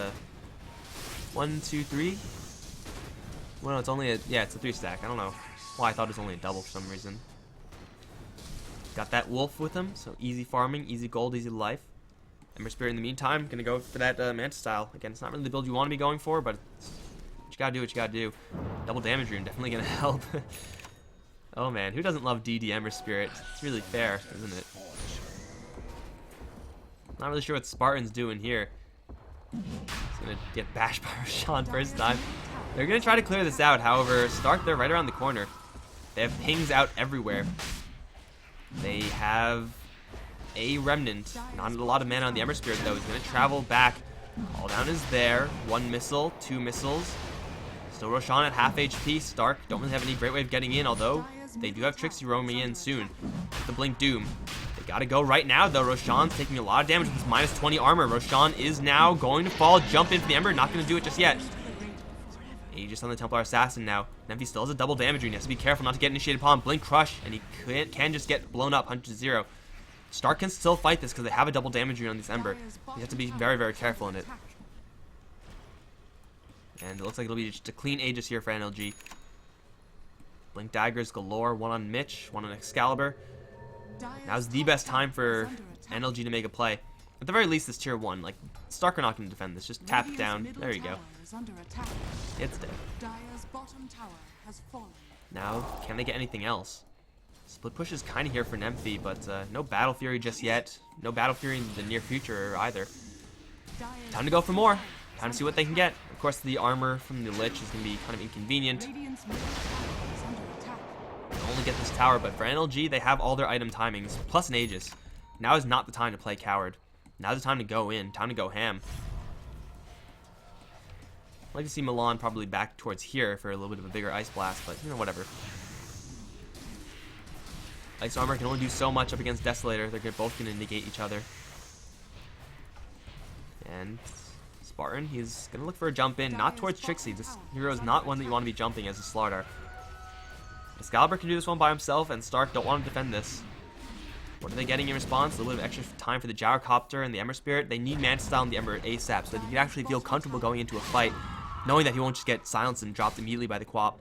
1, 2, 3. Well, no, it's only a it's a 3 stack. I don't know why I thought it was only a double for some reason. Got that wolf with him, so easy farming, easy gold, easy life. Ember Spirit in the meantime, gonna go for that Manta style. Again, it's not really the build you want to be going for, but you gotta do what you gotta do. Double damage rune definitely gonna help. Oh man, who doesn't love DD Ember Spirit? It's really fair, isn't it? Not really sure what Spartan's doing here. He's gonna get bashed by Roshan first time. They're gonna try to clear this out. However, Stark, they're right around the corner. They have pings out everywhere. They have a Remnant. Not a lot of mana on the Ember Spirit though. He's gonna travel back. All down is there. 1 missile, 2 missiles. Still Roshan at half HP. Stark don't really have any great way of getting in, although they do have Trixie roaming in soon with the Blink Doom. They gotta go right now though. Roshan's taking a lot of damage with his minus 20 armor. Roshan is now going to fall, jump in for the Ember. Not gonna do it just yet. Aegis on the Templar Assassin now. Nemphy still has a double damage rune. He has to be careful not to get initiated upon. Blink Crush, and he can just get blown up 100-0. Stark can still fight this because they have a double damage rune on this Ember. You have to be very, very careful in it. And it looks like it'll be just a clean Aegis here for NLG. Blink Daggers galore. 1 on Mitch, 1 on Excalibur. Now's the best time for NLG to make a play. At the very least, this tier 1. Like, Stark are not going to defend this. Just tap it down. There you go. It's dead. Now, can they get anything else? Split push is kind of here for Nemphy, but no Battle Fury just yet. No Battle Fury in the near future either. Time to go for more. Time to see what they can get. Of course, the armor from the Lich is going to be kind of inconvenient. They'll only get this tower, but for NLG, they have all their item timings, plus an Aegis. Now is not the time to play coward. Now's the time to go in. Time to go ham. I'd like to see Milan probably back towards here for a little bit of a bigger Ice Blast, but, you know, whatever. Ice Armor can only do so much up against Desolator. They're both going to negate each other. And Spartan, he's going to look for a jump in, not towards Trixie. This hero is not one that you want to be jumping as a Slardar. Excalibur can do this one by himself, and Stark don't want to defend this. What are they getting in response? A little bit of extra time for the Gyrocopter and the Ember Spirit. They need Manta Style and the Ember ASAP so that he can actually feel comfortable going into a fight, knowing that he won't just get silenced and dropped immediately by the Quap.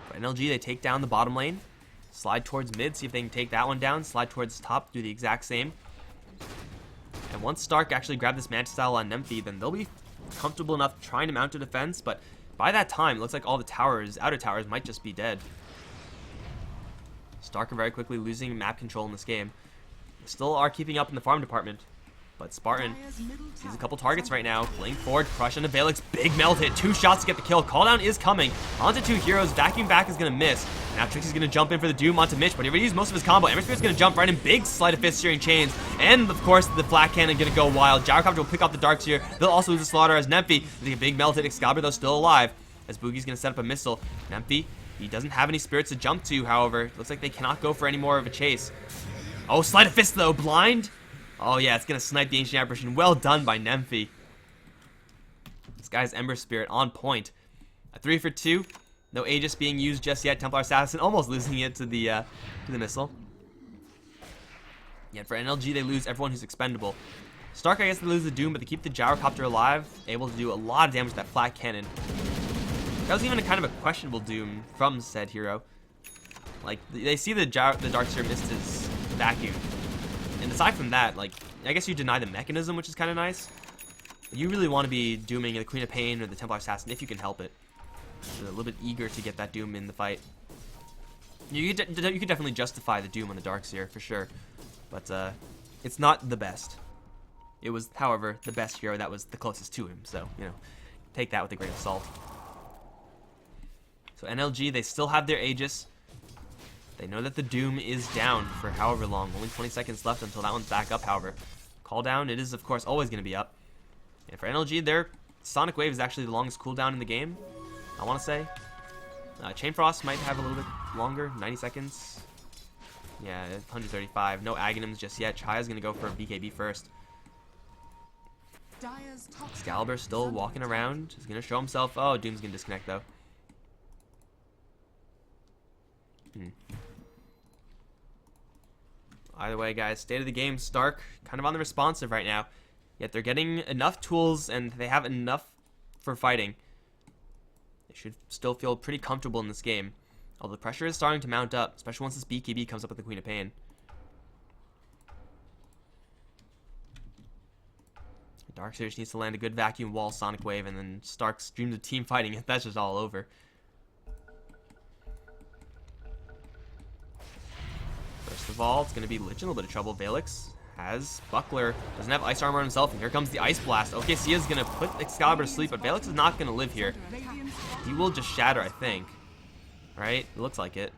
For NLG, they take down the bottom lane, slide towards mid, see if they can take that one down, slide towards top, do the exact same. And once Stark actually grab this Manta Style on Nemphy, then they'll be comfortable enough trying to mount a defense, but by that time, it looks like all the towers, outer towers, might just be dead. Stark are very quickly losing map control in this game. They still are keeping up in the farm department, but Spartan sees a couple targets right now. Blink forward, crush into Valix, big melt hit, 2 shots to get the kill. Call down is coming. Onto 2 heroes, vacuum back is going to miss. Now Trixie's going to jump in for the Doom onto Mitch, but he already used most of his combo. Ember Spirit's going to jump right in, big sleight of fist searing chains, and of course the Flat Cannon going to go wild. Gyrocopter will pick up the Darks here. They'll also lose the Slaughter as Nemphy. The big melt hit, Excalibur though still alive, as Boogie's going to set up a missile. Nemphy, he doesn't have any spirits to jump to, however. Looks like they cannot go for any more of a chase. Oh, sleight of fist though, blind? Oh yeah, it's going to snipe the Ancient Apparition. Well done by Nemphy. guy's Ember Spirit on point. A 3 for 2. No Aegis being used just yet. Templar Assassin almost losing it to the missile. Yet for NLG, they lose everyone who's expendable. Stark, I guess they lose the Doom, but they keep the Gyrocopter alive, able to do a lot of damage with that flat cannon. That was even a kind of a questionable Doom from said hero. Like, they see the Darkseer missed his vacuum. And aside from that, like, I guess you deny the mechanism, which is kind of nice. But you really want to be dooming the Queen of Pain or the Templar Assassin if you can help it. They're a little bit eager to get that Doom in the fight. You could definitely justify the Doom on the Darkseer, for sure. But it's not the best. It was, however, the best hero that was the closest to him. So, you know, take that with a grain of salt. So NLG, they still have their Aegis. They know that the Doom is down for however long. Only 20 seconds left until that one's back up, however. Call down, it is, of course, always going to be up. And for NLG, their Sonic Wave is actually the longest cooldown in the game, I want to say. Chain Frost might have a little bit longer, 90 seconds. Yeah, 135. No Aghanims just yet. Chaya's going to go for a BKB first. Excalibur still walking around. He's going to show himself. Oh, Doom's going to disconnect, though. Either way, guys, state of the game, Stark kind of on the responsive right now. Yet they're getting enough tools and they have enough for fighting. They should still feel pretty comfortable in this game. Although the pressure is starting to mount up, especially once this BKB comes up with the Queen of Pain. Darkseer just needs to land a good vacuum wall Sonic Wave, and then Stark's dreams of team fighting it. That's just all over. First of all, it's going to be Lich in a little bit of trouble. Valix has Buckler, doesn't have Ice Armor himself, and here comes the Ice Blast. OKC is going to put Excalibur to sleep, but Valix is not going to live here. He will just shatter, I think. Right? It looks like it.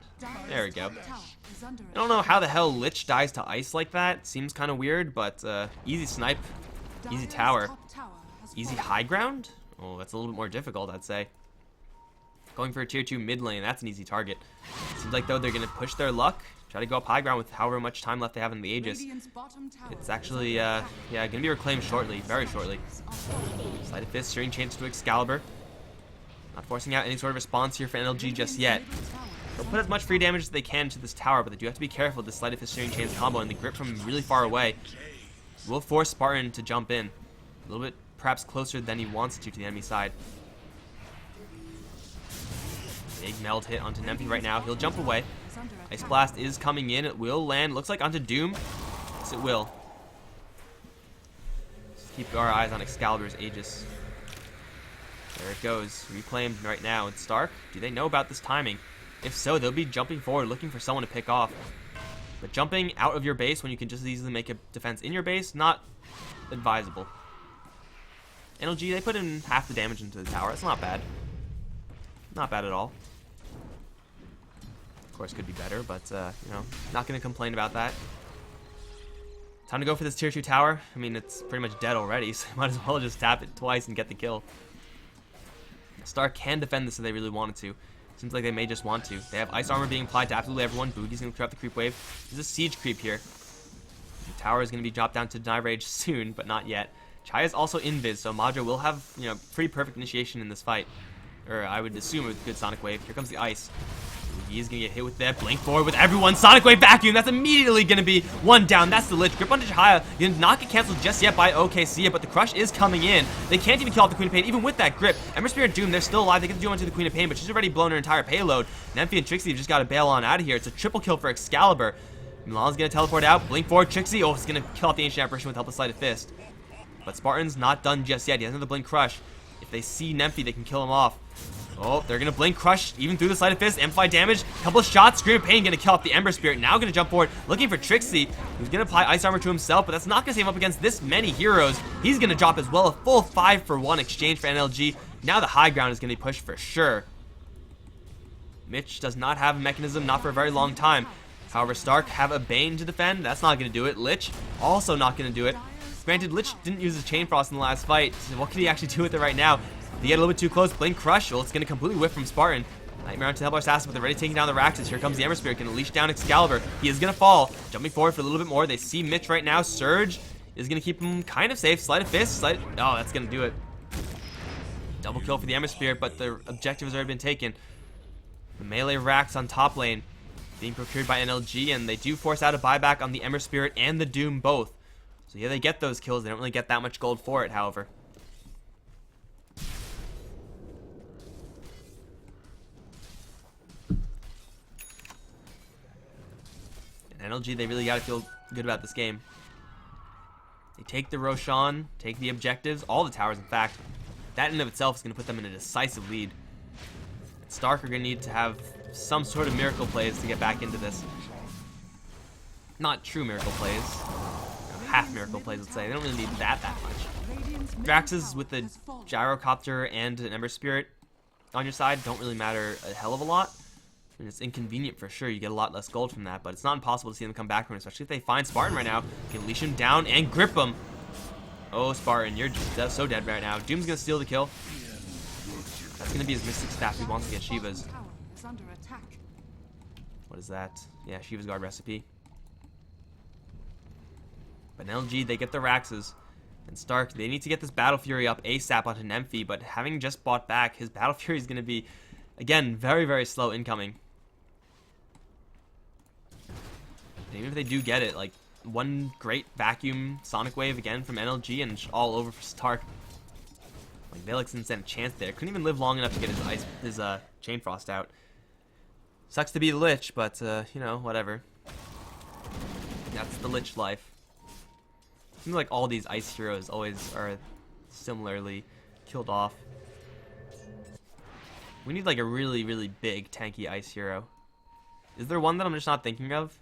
There we go. I don't know how the hell Lich dies to ice like that. Seems kind of weird, but easy snipe. Easy tower. Easy high ground? Oh, that's a little bit more difficult, I'd say. Going for a tier 2 mid lane, that's an easy target. Seems like, though, they're going to push their luck. Try to go up high ground with however much time left they have in the Aegis. It's actually, yeah, going to be reclaimed shortly. Very shortly. Sleight of Fist, Searing Chains to Excalibur. Not forcing out any sort of response here for NLG just yet. They'll put as much free damage as they can to this tower, but they do have to be careful with the Sleight of Fist, Searing Chains combo, and the grip from really far away will force Spartan to jump in. A little bit, perhaps, closer than he wants to the enemy side. Big meld hit onto Nempi right now. He'll jump away. Ice Blast is coming in. It will land. Looks like onto Doom. Yes, it will. Just keep our eyes on Excalibur's Aegis. There it goes. Reclaimed right now. It's Stark. Do they know about this timing? If so, they'll be jumping forward, looking for someone to pick off. But jumping out of your base when you can just as easily make a defense in your base, not advisable. NLG, they put in half the damage into the tower. That's not bad. Not bad at all. Of course, could be better, but, you know, not going to complain about that. Time to go for this tier 2 tower. I mean, it's pretty much dead already, so you might as well just tap it twice and get the kill. Stark can defend this if they really wanted to. Seems like they may just want to. They have Ice Armor being applied to absolutely everyone. Boogie's going to clear up the creep wave. There's a siege creep here. The tower is going to be dropped down to deny rage soon, but not yet. Chai is also invis, so Madra will have, you know, pretty perfect initiation in this fight. Or I would assume with good Sonic Wave. Here comes the ice. He's going to get hit with that. Blink forward with everyone. Sonic Wave vacuum. That's immediately going to be one down. That's the Lich. Grip onto Chihaya. You did not get canceled just yet by OKC, but the Crush is coming in. They can't even kill off the Queen of Pain, even with that grip. Ember Spirit Doom, they're still alive. They get the Doom onto the Queen of Pain, but she's already blown her entire payload. Nymphy and Trixie have just got to bail on out of here. It's a triple kill for Excalibur. Milan's going to teleport out. Blink forward. Trixie. Oh, he's going to kill off the Ancient Apparition with help of Sleight of Fist. But Spartan's not done just yet. He has another Blink Crush. If they see Nymphy, they can kill him off. Oh, they're going to Blink Crush even through the Sleight of Fist. Amplify damage. Couple of shots. Scream of Pain going to kill off the Ember Spirit. Now going to jump forward, looking for Trixie, who's going to apply Ice Armor to himself, but that's not going to save him up against this many heroes. He's going to drop as well. A full 5-for-1 exchange for NLG. Now the high ground is going to be pushed for sure. Mitch does not have a mechanism, not for a very long time. However, Stark have a Bane to defend. That's not going to do it. Lich, also not going to do it. Granted, Lich didn't use his Chain Frost in the last fight, so what can he actually do with it right now? They get a little bit too close. Blink Crush. Well, it's going to completely whiff from Spartan. Nightmare onto Templar Assassin, but they're already taking down the Raxus. Here comes the Ember Spirit. Going to leash down Excalibur. He is going to fall. Jumping forward for a little bit more. They see Mitch right now. Surge is going to keep him kind of safe. Sleight of Fist. Oh, that's going to do it. Double kill for the Ember Spirit, but the objective has already been taken. The melee racks on top lane being procured by NLG, and they do force out a buyback on the Ember Spirit and the Doom both. So yeah, they get those kills. They don't really get that much gold for it, however. And NLG, they really got to feel good about this game. They take the Roshan, take the objectives, all the towers in fact. That in and of itself is going to put them in a decisive lead. Stark are going to need to have some sort of miracle plays to get back into this. Not true miracle plays. Half miracle plays, let's say. They don't really need that much. Draxes with the Gyrocopter and an Ember Spirit on your side don't really matter a hell of a lot. I mean, it's inconvenient for sure. You get a lot less gold from that, but it's not impossible to see them come back from it, especially if they find Spartan right now. You can leash him down and grip him. Oh, Spartan, you're just so dead right now. Doom's going to steal the kill. That's going to be his Mystic Staff. He wants to get Shiva's. What is that? Yeah, Shiva's Guard recipe. But LG, they get the Raxes. And Stark, they need to get this Battle Fury up ASAP onto Nemphy, but having just bought back, his Battle Fury is going to be, again, very, very slow incoming. And even if they do get it, like, one great vacuum Sonic Wave again from NLG and it's all over for Stark. Like, Valix didn't stand a chance there. Couldn't even live long enough to get his Chain Frost out. Sucks to be the Lich, but, you know, whatever. That's the Lich life. Seems like all these ice heroes always are similarly killed off. We need, like, a really, really big, tanky ice hero. Is there one that I'm just not thinking of?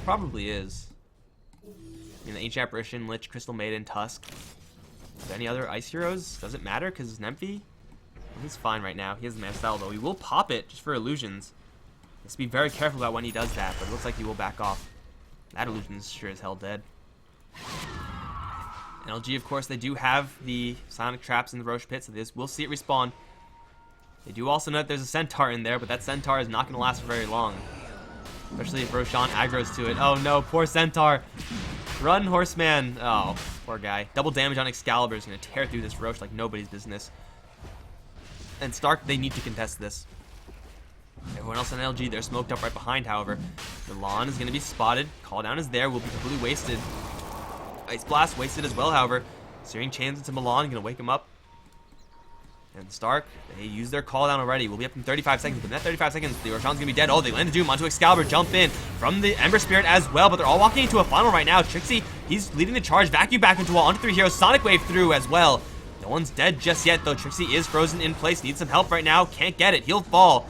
Probably is. I mean, the Ancient Apparition, Lich, Crystal Maiden, Tusk. Any other ice heroes? Does it matter? Because Nemphy? He's fine right now. He has the Man Style, though. He will pop it just for illusions. Let's be very careful about when he does that, but it looks like he will back off. That illusion is sure as hell dead. LG, of course, they do have the Sonic Traps in the Roche Pit, so we'll see it respawn. They do also know that there's a Centaur in there, but that Centaur is not going to last for very long. Especially if Roshan aggroes to it. Oh no, poor Centaur. Run, Horseman. Oh, poor guy. Double damage on Excalibur is going to tear through this Roche like nobody's business. And Stark, they need to contest this. Everyone else on LG, they're smoked up right behind, however. Milan is going to be spotted. Call down is there. Will be completely wasted. Ice Blast wasted as well, however. Searing Chains into Milan, going to wake him up. And Stark, they use their call down already. We'll be up in 35 seconds. But in that 35 seconds, the Roshan's going to be dead. Oh, they land the Doom onto Excalibur. Jump in from the Ember Spirit as well. But they're all walking into a final right now. Trixie, he's leading the charge. Vacuum back into wall. Onto 3 heroes. Sonic Wave through as well. No one's dead just yet, though. Trixie is frozen in place. Needs some help right now. Can't get it. He'll fall.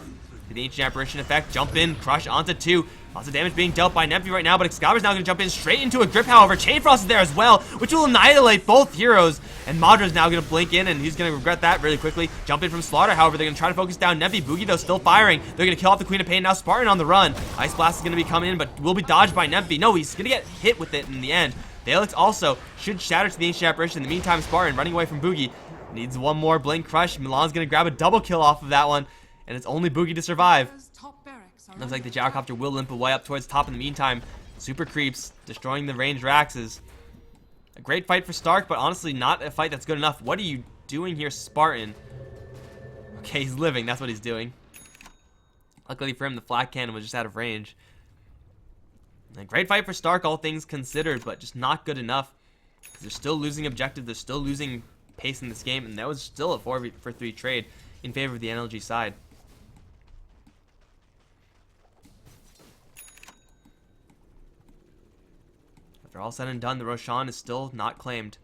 The Ancient Apparition effect. Jump in. Crush onto 2. Lots of damage being dealt by Nemphy right now, but Excalibur's now going to jump in straight into a grip, however. Chain Frost is there as well, which will annihilate both heroes. And Madra's now going to blink in, and he's going to regret that really quickly. Jump in from Slaughter, however, they're going to try to focus down Nemphy. Boogie, though, still firing. They're going to kill off the Queen of Pain. Now Spartan on the run. Ice Blast is going to be coming in, but will be dodged by Nemphy. No, he's going to get hit with it in the end. Valix also should shatter to the Ancient Apparition. In the meantime, Spartan running away from Boogie. Needs one more Blink Crush. Milan's going to grab a double kill off of that one, and it's only Boogie to survive. Looks like the Gyrocopter will limp away up towards the top in the meantime. Super creeps, destroying the ranged Raxes. A great fight for Stark, but honestly not a fight that's good enough. What are you doing here, Spartan? Okay, he's living. That's what he's doing. Luckily for him, the flat cannon was just out of range. A great fight for Stark, all things considered, but just not good enough. Because they're still losing objective. They're still losing pace in this game, and that was still a 4-for-3 trade in favor of the NLG side. After all said and done, the Roshan is still not claimed.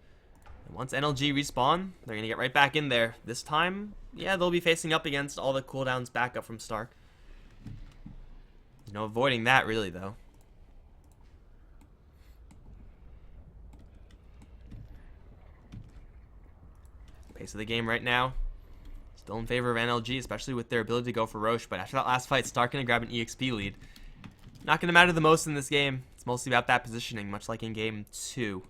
And once NLG respawn, they're going to get right back in there. This time, yeah, they'll be facing up against all the cooldowns back up from Stark. There's no avoiding that, really, though. Pace of the game right now, still in favor of NLG, especially with their ability to go for Roche. But after that last fight, Stark going to grab an EXP lead. Not going to matter the most in this game. It's mostly about that positioning, much like in Game 2.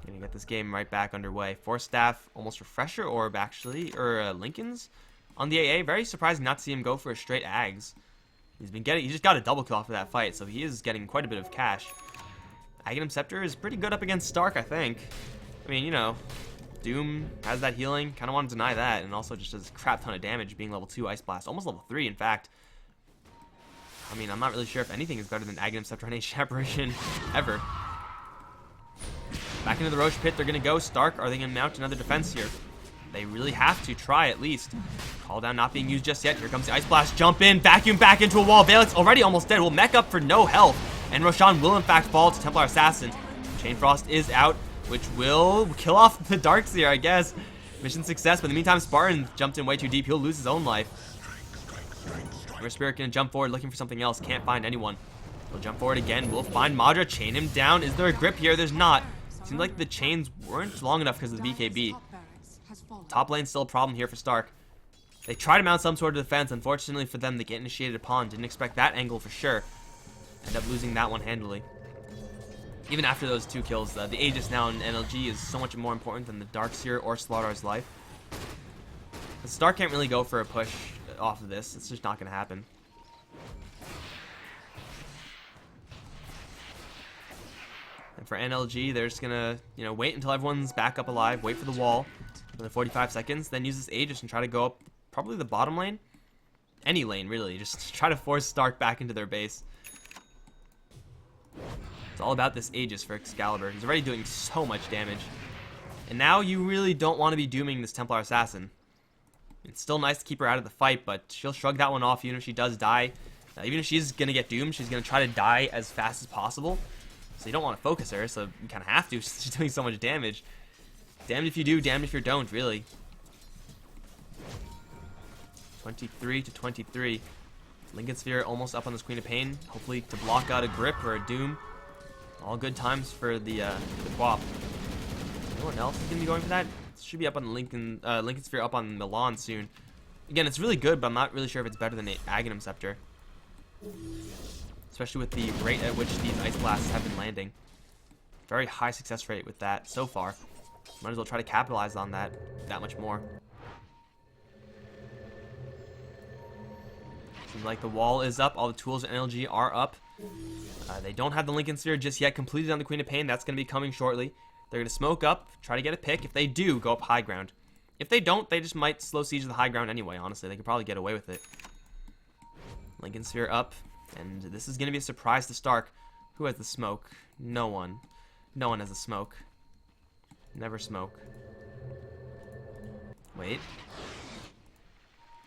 Gonna get this game right back underway. Force Staff, almost Refresher Orb, actually, or Lincoln's on the AA. Very surprising not to see him go for a straight Ags. He just got a double kill off of that fight, so he is getting quite a bit of cash. Aghanim Scepter is pretty good up against Stark, I think. I mean, you know, Doom has that healing. Kind of want to deny that. And also just does a crap ton of damage being level 2 Ice Blast. Almost level 3, in fact. I mean, I'm not really sure if anything is better than Aghanim Scepter and Ancient Apparition ever. Back into the Roche Pit, they're going to go. Stark, are they going to mount another defense here? They really have to try at least. Call down not being used just yet. Here comes the Ice Blast. Jump in, vacuum back into a wall. Valix already almost dead. Will mech up for no health. And Roshan will in fact fall to Templar Assassin. Chain Frost is out, which will kill off the Darkseer, I guess. Mission success, but in the meantime, Spartan jumped in way too deep. He'll lose his own life. Ember Spirit gonna jump forward looking for something else. Can't find anyone. He'll jump forward again. We'll find Madra. Chain him down. Is there a grip here? There's not. Seems like the chains weren't long enough because of the BKB. Top lane's still a problem here for Stark. They try to mount some sort of defense. Unfortunately for them, they get initiated upon. Didn't expect that angle for sure. End up losing that one handily. Even after those 2 kills, the Aegis now in NLG is so much more important than the Darkseer or Slaughter's life. The Stark can't really go for a push off of this. It's just not going to happen. And for NLG, they're just going to, you know, wait until everyone's back up alive, wait for the wall for the 45 seconds, then use this Aegis and try to go up probably the bottom lane. Any lane, really. Just try to force Stark back into their base. It's all about this Aegis for Excalibur. He's already doing so much damage. And now you really don't want to be dooming this Templar Assassin. It's still nice to keep her out of the fight, but she'll shrug that one off even if she does die. Even if she's going to get doomed, she's going to try to die as fast as possible. So you don't want to focus her, so you kind of have to. She's doing so much damage. Damned if you do, damned if you don't, really. 23 to 23. Lincoln Sphere almost up on this Queen of Pain. Hopefully to block out a grip or a doom. All good times for the Quap. Anyone else is going to be going for that? It should be up on Lincoln Sphere up on Milan soon. Again, it's really good, but I'm not really sure if it's better than Aghanim Scepter. Especially with the rate at which these Ice Blasts have been landing. Very high success rate with that so far. Might as well try to capitalize on that much more. Seems like the wall is up. All the tools in NLG are up. They don't have the Lincoln Sphere just yet completed on the Queen of Pain. That's going to be coming shortly. They're going to smoke up, try to get a pick. If they do, go up high ground. If they don't, they just might slow siege the high ground anyway, honestly. They could probably get away with it. Lincoln Sphere up. And this is going to be a surprise to Stark. Who has the smoke? No one. No one has the smoke. Never smoke. Wait.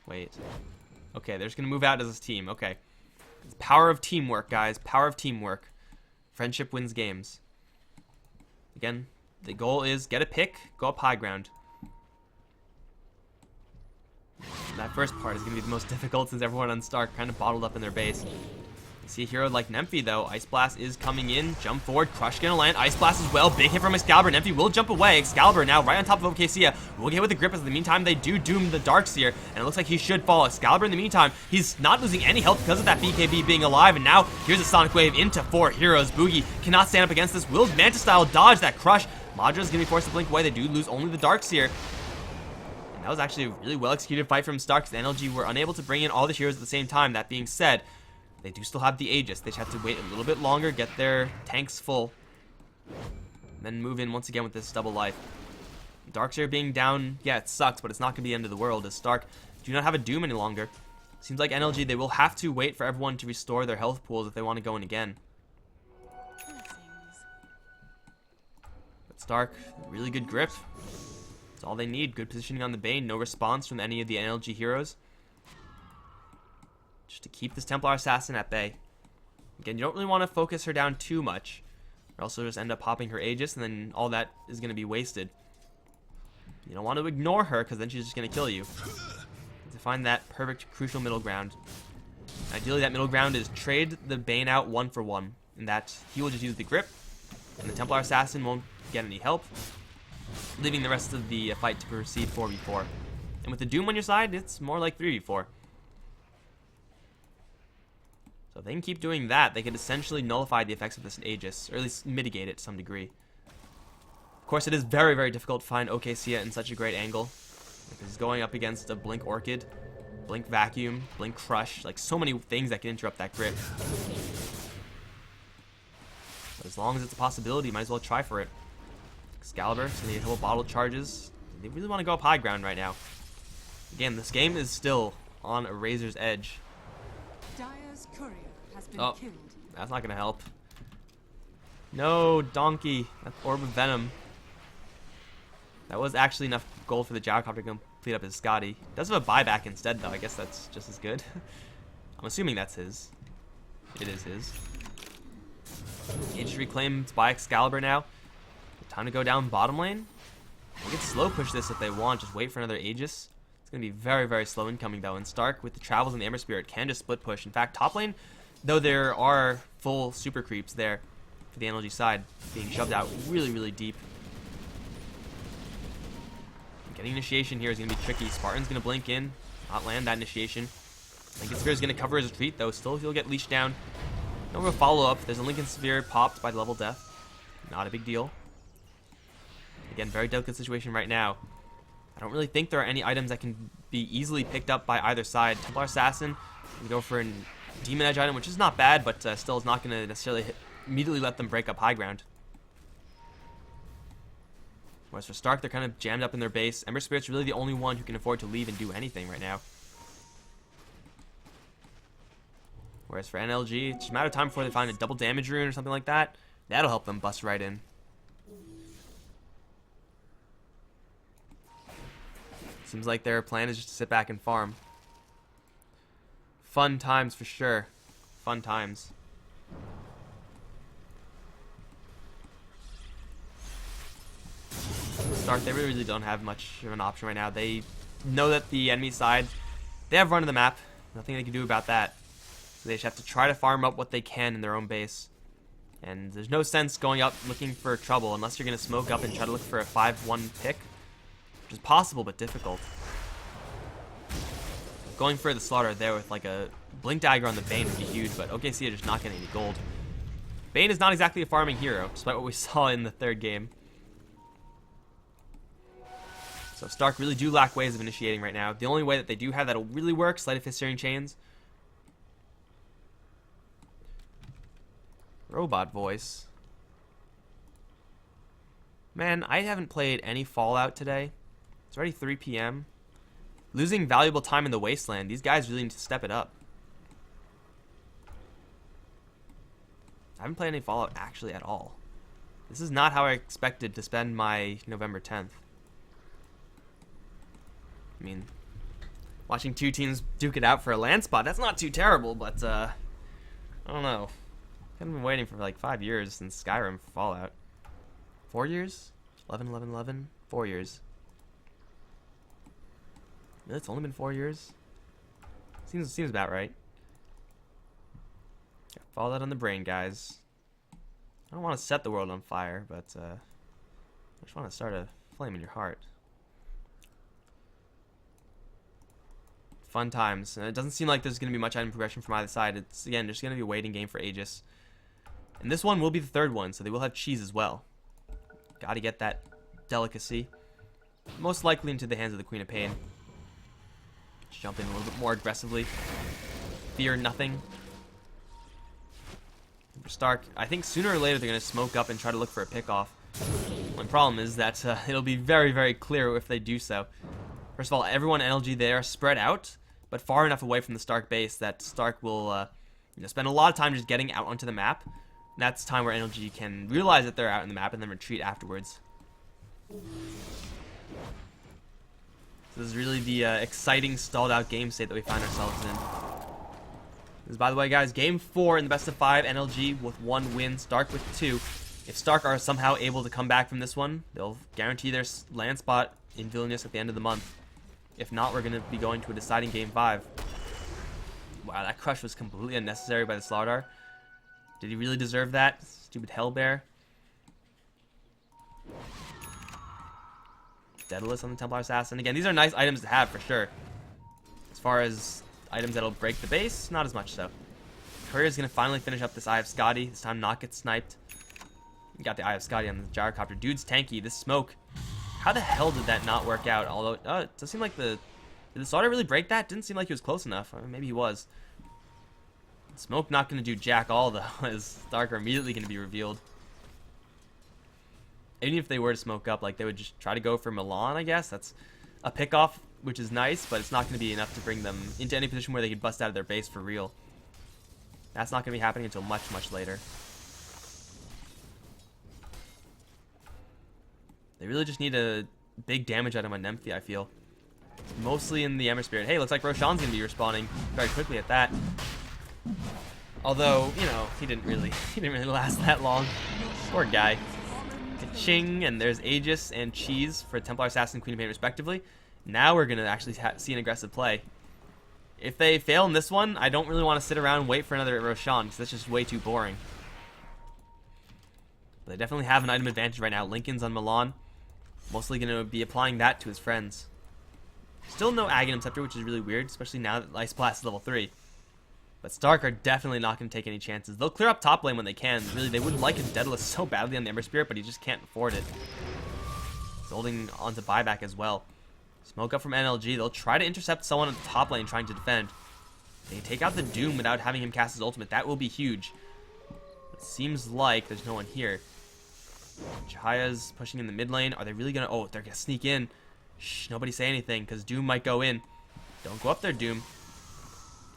Wait. Okay, they're just going to move out as a team. Okay. It's power of teamwork, guys. Power of teamwork. Friendship wins games. Again, the goal is get a pick, go up high ground. That first part is going to be the most difficult since everyone on Stark kind of bottled up in their base. You see a hero like Nemphy, though. Ice Blast is coming in. Jump forward. Crush going to land. Ice Blast as well. Big hit from Excalibur. Nemphy will jump away. Excalibur now right on top of Ocasia. Will get with the grip as in the meantime they do doom the Darkseer. And it looks like he should fall. Excalibur in the meantime, he's not losing any health because of that BKB being alive. And now here's a Sonic Wave into 4 heroes. Boogie cannot stand up against this. Will Mantis Style dodge that crush. Madra's going to be forced to blink away. They do lose only the Darkseer. And that was actually a really well executed fight from Stark. The NLG were unable to bring in all the heroes at the same time. That being said, they do still have the Aegis. They just have to wait a little bit longer, get their tanks full, and then move in once again with this double life. Darkseer being down, yeah, it sucks, but it's not going to be the end of the world, as Stark do not have a Doom any longer. Seems like NLG, they will have to wait for everyone to restore their health pools if they want to go in again. But Stark, really good grip. That's all they need. Good positioning on the Bane. No response from any of the NLG heroes. Just to keep this Templar Assassin at bay. Again, you don't really want to focus her down too much, or else you'll just end up popping her Aegis, and then all that is going to be wasted. You don't want to ignore her, because then she's just going to kill you. To find that perfect, crucial middle ground. Ideally, that middle ground is trade the Bane out 1 for 1, and that he will just use the grip, and the Templar Assassin won't get any help, leaving the rest of the fight to proceed 4v4. And with the Doom on your side, it's more like 3v4. So if they can keep doing that, they can essentially nullify the effects of this Aegis, or at least mitigate it to some degree. Of course, it is very, very difficult to find Ocasia in such a great angle. Because he's going up against a Blink Orchid, Blink Vacuum, Blink Crush, like so many things that can interrupt that grip. But as long as it's a possibility, you might as well try for it. Excalibur, so they need a couple bottle charges. They really want to go up high ground right now. Again, this game is still on a razor's edge. Dire's courier has been Oh, killed. that's not going to help. No, Donkey. That's Orb of Venom. That was actually enough gold for the Gyrocopter to complete up his Scotty. Does have a buyback instead, though. I guess that's just as good. I'm assuming that's his. It is his. Aegis reclaimed by Excalibur now. Time to go down bottom lane. They can slow push this if they want. Just wait for another Aegis. It's going to be very, very slow incoming, though. And Stark, with the travels and the Ember Spirit, can just split push. In fact, top lane, though there are full super creeps there for the NLG side, being shoved out really, really deep. Getting initiation here is going to be tricky. Spartan's going to blink in, not land that initiation. Lincoln Sphere is going to cover his retreat, though. Still, he'll get leashed down. No real follow-up. There's a Lincoln Sphere popped by level death. Not a big deal. Again, very delicate situation right now. I don't really think there are any items that can be easily picked up by either side. Templar Assassin can go for a Demon Edge item, which is not bad, but still is not going to necessarily immediately let them break up high ground. Whereas for Stark, they're kind of jammed up in their base. Ember Spirit's really the only one who can afford to leave and do anything right now. Whereas for NLG, it's just a matter of time before they find a double damage rune or something like that. That'll help them bust right in. Seems like their plan is just to sit back and farm. Fun times for sure. Fun times. Stark, they really don't have much of an option right now. They know that the enemy side, they have run of the map. Nothing they can do about that. So they just have to try to farm up what they can in their own base. And there's no sense going up looking for trouble unless you're going to smoke up and try to look for a 5-1 pick. Which is possible, but difficult. Going for the slaughter there with like a Blink Dagger on the Bane would be huge, but OKC are just not getting any gold. Bane is not exactly a farming hero, despite what we saw in the third game. So Stark really do lack ways of initiating right now. The only way that they do have that'll really work, Sleight of Fist Searing Chains. Robot voice. Man, I haven't played any Fallout today. It's already 3 p.m. Losing valuable time in the wasteland. These guys really need to step it up. I haven't played any Fallout actually at all. This is not how I expected to spend my November 10th. I mean, watching two teams duke it out for a land spot, that's not too terrible, but I don't know. I've been waiting for like 5 years since Skyrim for Fallout. 4 years? 11, 11, 11? 4 years. Really? It's only been 4 years? Seems about right. Got Fallout on the brain, guys. I don't want to set the world on fire, but I just want to start a flame in your heart. Fun times. And it doesn't seem like there's going to be much item progression from either side. It's, again, just going to be a waiting game for Aegis. And this one will be the third one, so they will have cheese as well. Got to get that delicacy. Most likely into the hands of the Queen of Pain. Just jump in a little bit more aggressively. Fear nothing. For Stark, I think sooner or later they're going to smoke up and try to look for a pickoff. One problem is that it'll be very, very clear if they do so. First of all, everyone NLG there are spread out, but far enough away from the Stark base that Stark will spend a lot of time just getting out onto the map. And that's the time where NLG can realize that they're out in the map and then retreat afterwards. This is really the exciting stalled out game state that we find ourselves in. This is, by the way, guys, game 4 in the best of 5, NLG with 1 win, Stark with 2. If Stark are somehow able to come back from this one, they'll guarantee their land spot in Vilnius at the end of the month. If not, we're going to be going to a deciding game 5. Wow, that crush was completely unnecessary by the Slardar. Did he really deserve that? Stupid Hellbear. Daedalus on the Templar Assassin. Again, these are nice items to have for sure. As far as items that'll break the base, not as much so. Courier is going to finally finish up this Eye of Scotty. This time not get sniped. We got the Eye of Scotty on the Gyrocopter. Dude's tanky. This smoke. How the hell did that not work out? Although, it does seem like did the Slaughter really break that? Didn't seem like he was close enough. Maybe he was. Smoke not going to do jack all, though, as Stark are immediately going to be revealed. Even if they were to smoke up, like, they would just try to go for Milan, I guess. That's a pick-off, which is nice, but it's not going to be enough to bring them into any position where they could bust out of their base for real. That's not going to be happening until much, much later. They really just need a big damage out of my Nymphy, I feel. Mostly in the Ember Spirit. Hey, looks like Roshan's going to be respawning very quickly at that. Although, you know, he didn't really last that long. Poor guy. Ka-ching, and there's Aegis and Cheese for Templar Assassin and Queen of Pain respectively. Now we're going to actually see an aggressive play. If they fail in this one, I don't really want to sit around and wait for another Roshan, because that's just way too boring. But they definitely have an item advantage right now. Lincoln's on Milan. Mostly going to be applying that to his friends. Still no Aghanim Scepter, which is really weird, especially now that Ice Blast is level 3. But Stark are definitely not going to take any chances. They'll clear up top lane when they can. Really, they would like a Daedalus so badly on the Ember Spirit, but he just can't afford it. He's holding onto buyback as well. Smoke up from NLG. They'll try to intercept someone at the top lane trying to defend. They can take out the Doom without having him cast his ultimate. That will be huge. It seems like there's no one here. Chahaya's pushing in the mid lane. Are they really going to... Oh, they're going to sneak in. Shh, nobody say anything, because Doom might go in. Don't go up there, Doom.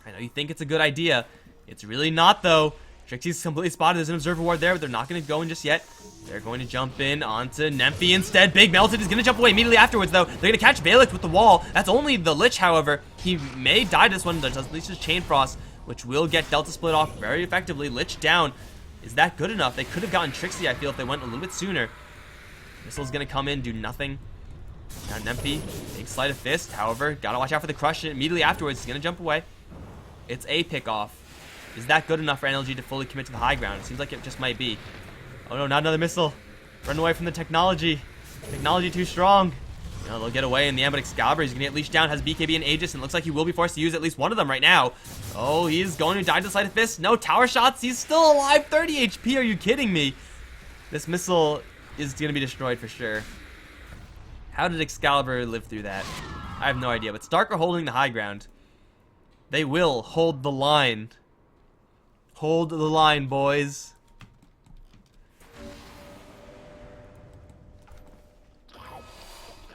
I know you think it's a good idea. It's really not, though. Trixie's completely spotted. There's an Observer Ward there, but they're not going to go in just yet. They're going to jump in onto Nymphy instead. Big Melted is going to jump away immediately afterwards, though. They're going to catch Valix with the wall. That's only the Lich, however. He may die to this one. There's at least his Chain Frost, which will get Delta split off very effectively. Lich down. Is that good enough? They could have gotten Trixie, I feel, if they went a little bit sooner. Missile's going to come in, do nothing. Now Nymphy, big Sleight of Fist. However, gotta watch out for the Crush. Immediately afterwards, he's going to jump away. It's a pick-off. Is that good enough for NLG to fully commit to the high ground? It seems like it just might be. Oh no, not another missile. Run away from the technology. Technology too strong. You know, they'll get away in the end, but Excalibur, he's going to get leashed down, has BKB and Aegis, and looks like he will be forced to use at least one of them right now. Oh, he's going to die to Sleight of Fist. No tower shots. He's still alive. 30 HP. Are you kidding me? This missile is going to be destroyed for sure. How did Excalibur live through that? I have no idea, but Stark are holding the high ground. They will hold the line. Hold the line, boys.